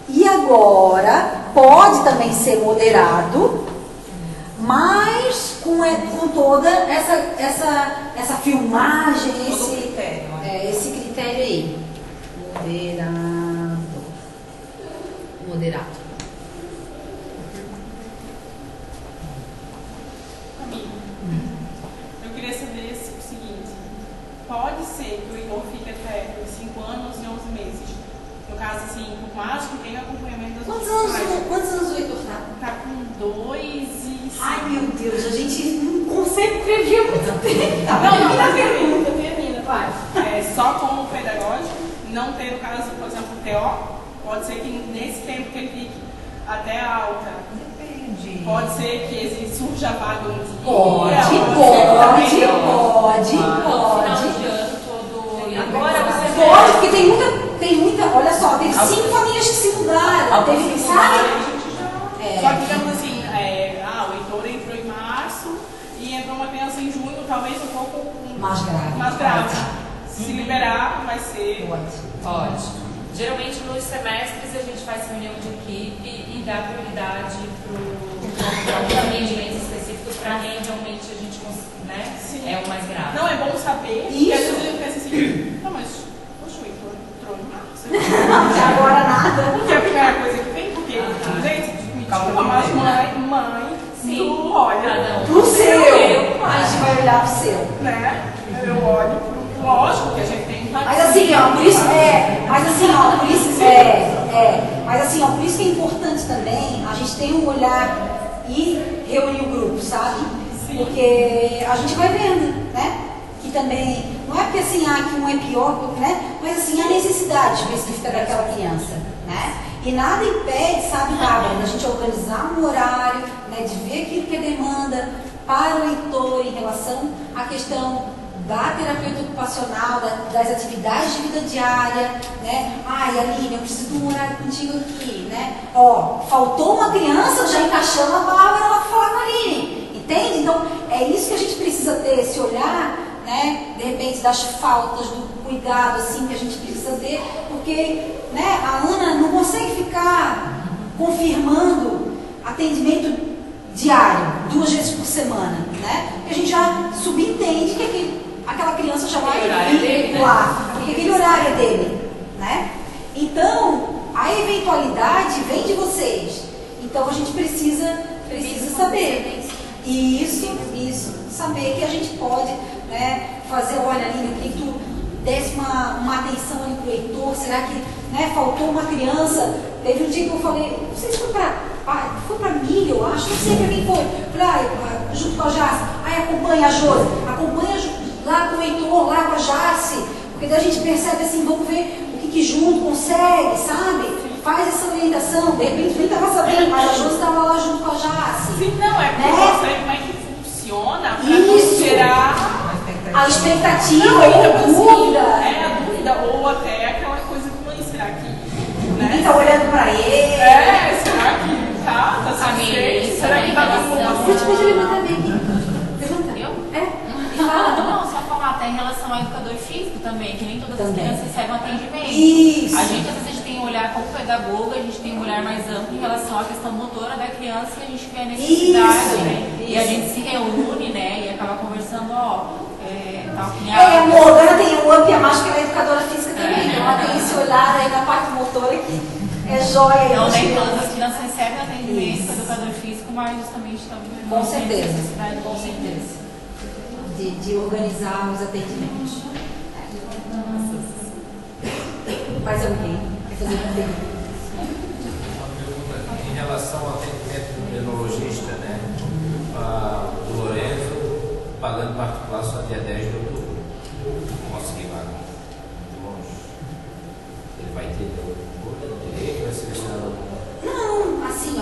e agora pode também ser moderado, mas com toda essa filmagem, esse critério aí. Moderado. Amigo, eu queria saber o seguinte: pode ser que o Igor fique até 5 anos e 11 meses. No caso, assim, por mais que tenha acompanhamento 2 e 5. Ai, meu Deus, a gente não consegue prever muito tempo. Tá, Não, termina, vai. Só com o pedagógico, não ter, no caso, por exemplo, o TO, pode ser que nesse tempo que ele fique até a alta. Depende. Pode ser que ele surja vaga um dia. Pode. Agora você Pode, porque tem muita, olha só, teve 5 famílias que se mudaram, teve, sabe? Só que, digamos assim, o Heitor entrou em março e entrou uma criança em junho, talvez um pouco Mais grave. Se liberar, vai ser. Pode. Geralmente nos semestres a gente faz reunião de equipe e dá prioridade para atendimentos específicos para quem realmente a gente né, é o mais grave. Não, é bom saber. Isso. Porque às vezes ele pensa assim, não, mas poxa, o Heitor entrou em março. Agora nada. Porque é a primeira coisa que vem, porque, gente, me desculpa, mas mãe, tu olha Pro seu. A gente vai olhar pro seu. né? Eu olho pro. Lógico que a gente tem empatia. Mas assim, ó, por isso por isso que é importante também a gente ter um olhar e reunir o grupo, sabe? Sim. Porque a gente vai vendo, né? Que também, não é porque assim, que um é pior, né? Mas assim, a necessidade específica daquela criança, né? E nada impede, sabe, Bárbara, da gente organizar um horário, né? De ver aquilo que é demanda para o Heitor em relação à questão da terapeuta ocupacional, das atividades de vida diária, né? Ai, Aline, eu preciso de um horário contigo aqui, né? Ó, faltou uma criança, já encaixamos a Bárbara lá para falar com a Aline, entende? Então, é isso que a gente precisa ter, esse olhar, né? De repente, das faltas, do cuidado, assim, que a gente precisa ter, porque, né, a Ana não consegue ficar confirmando atendimento diário, 2 vezes por semana, né? Porque a gente já subentende que aquela criança já vai vir lá, porque aquele horário é dele, né? Então, a eventualidade vem de vocês. Então, a gente precisa saber. Isso, saber que a gente pode, né, fazer, olha, Aline, eu queria que tu desse uma atenção ali pro Heitor, será que, né, faltou uma criança? Teve um dia que eu falei, não sei se foi pra mim, eu acho, não sei pra quem foi. Falei, junto com a Jace, acompanha a Josi, acompanha lá com o Heitor, lá com a Jace, porque daí a gente percebe assim, vamos ver o que junto consegue, sabe? Faz essa orientação, de repente nem estava sabendo, mas a Josi estava lá junto com a Jace. Sim, não, é porque né? você como é que funciona para não gerar a expectativa, ou dúvida. A dúvida, ou até aquela coisa de mãe, será que, né? Ninguém está olhando para ele. Será que tá satisfeito? Será que tá dando uma Você te pode levantar bem aqui. Levanta. Não, só falar até em relação ao educador físico também, que nem todas as crianças recebem atendimento. Isso. A gente, às vezes, a gente tem um olhar como pedagoga, a gente tem um olhar mais amplo em relação à questão motora da criança e a gente vê a necessidade, né? E a gente se reúne, né, e acaba conversando, tal que amor, agora tem o UP, a mais que ela é educadora física também, então ela tem esse olhar aí na parte motora que é joia. Então, nem todas as crianças recebem atendimento com educador físico, mas justamente também. Com certeza. De organizar os atendimentos. Mais alguém? Quer fazer uma pergunta? Em relação ao atendimento do neurologista, né? O Lourenço pagando particular só dia 10 de outubro. Consegui lá muito longe. Ele vai ter direito, vai selecionar algum. Não, assim,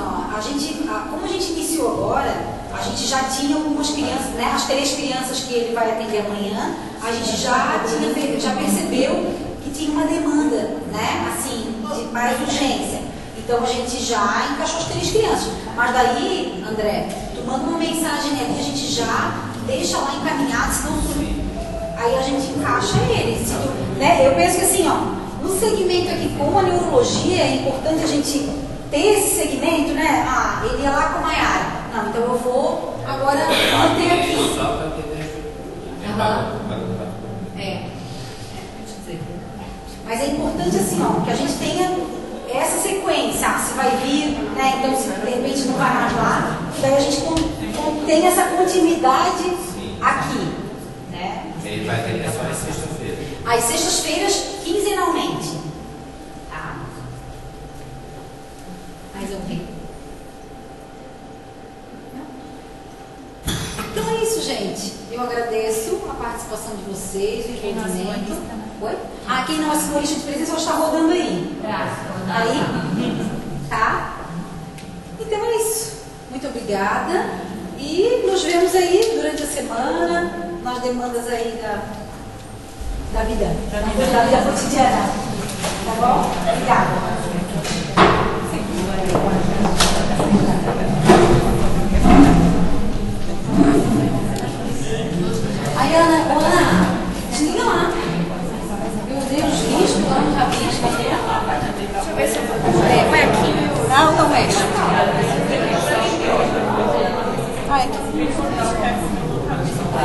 como a gente iniciou agora, a gente já tinha algumas crianças, né? As 3 crianças que ele vai atender amanhã, a gente já percebeu que tinha uma demanda, né? Assim, de mais urgência. Então a gente já encaixou as 3 crianças. Mas daí, André, tu manda uma mensagem ali, a gente já deixa lá encaminhado, senão aí a gente encaixa ele. Né? Eu penso que assim, no segmento aqui com a neurologia, é importante a gente ter esse segmento, né? Ele ia lá com a Maiara. Não, então eu vou agora manter aqui. Só para entender. Mas é importante assim, que a gente tenha essa sequência. Se vai vir, né? Então se de repente não vai mais lá, daí a gente tem essa continuidade aqui, né? Ele vai atender só às sextas-feiras. Às sextas-feiras, quinzenalmente. Tá? Mais alguém? eu agradeço a participação de vocês, o envolvimento. Oi? Ah, quem não assinou a lista de presença, está rodando aí. Aí? Tá? Então é isso. Muito obrigada. E nos vemos aí durante a semana, nas demandas aí da vida cotidiana. Tá bom? Obrigada. Aí, Ana, desliga lá. Eu usei os riscos lá no rabisco. Deixa eu ver se eu vou. Vai aqui. Não, não mexe. Vai aqui.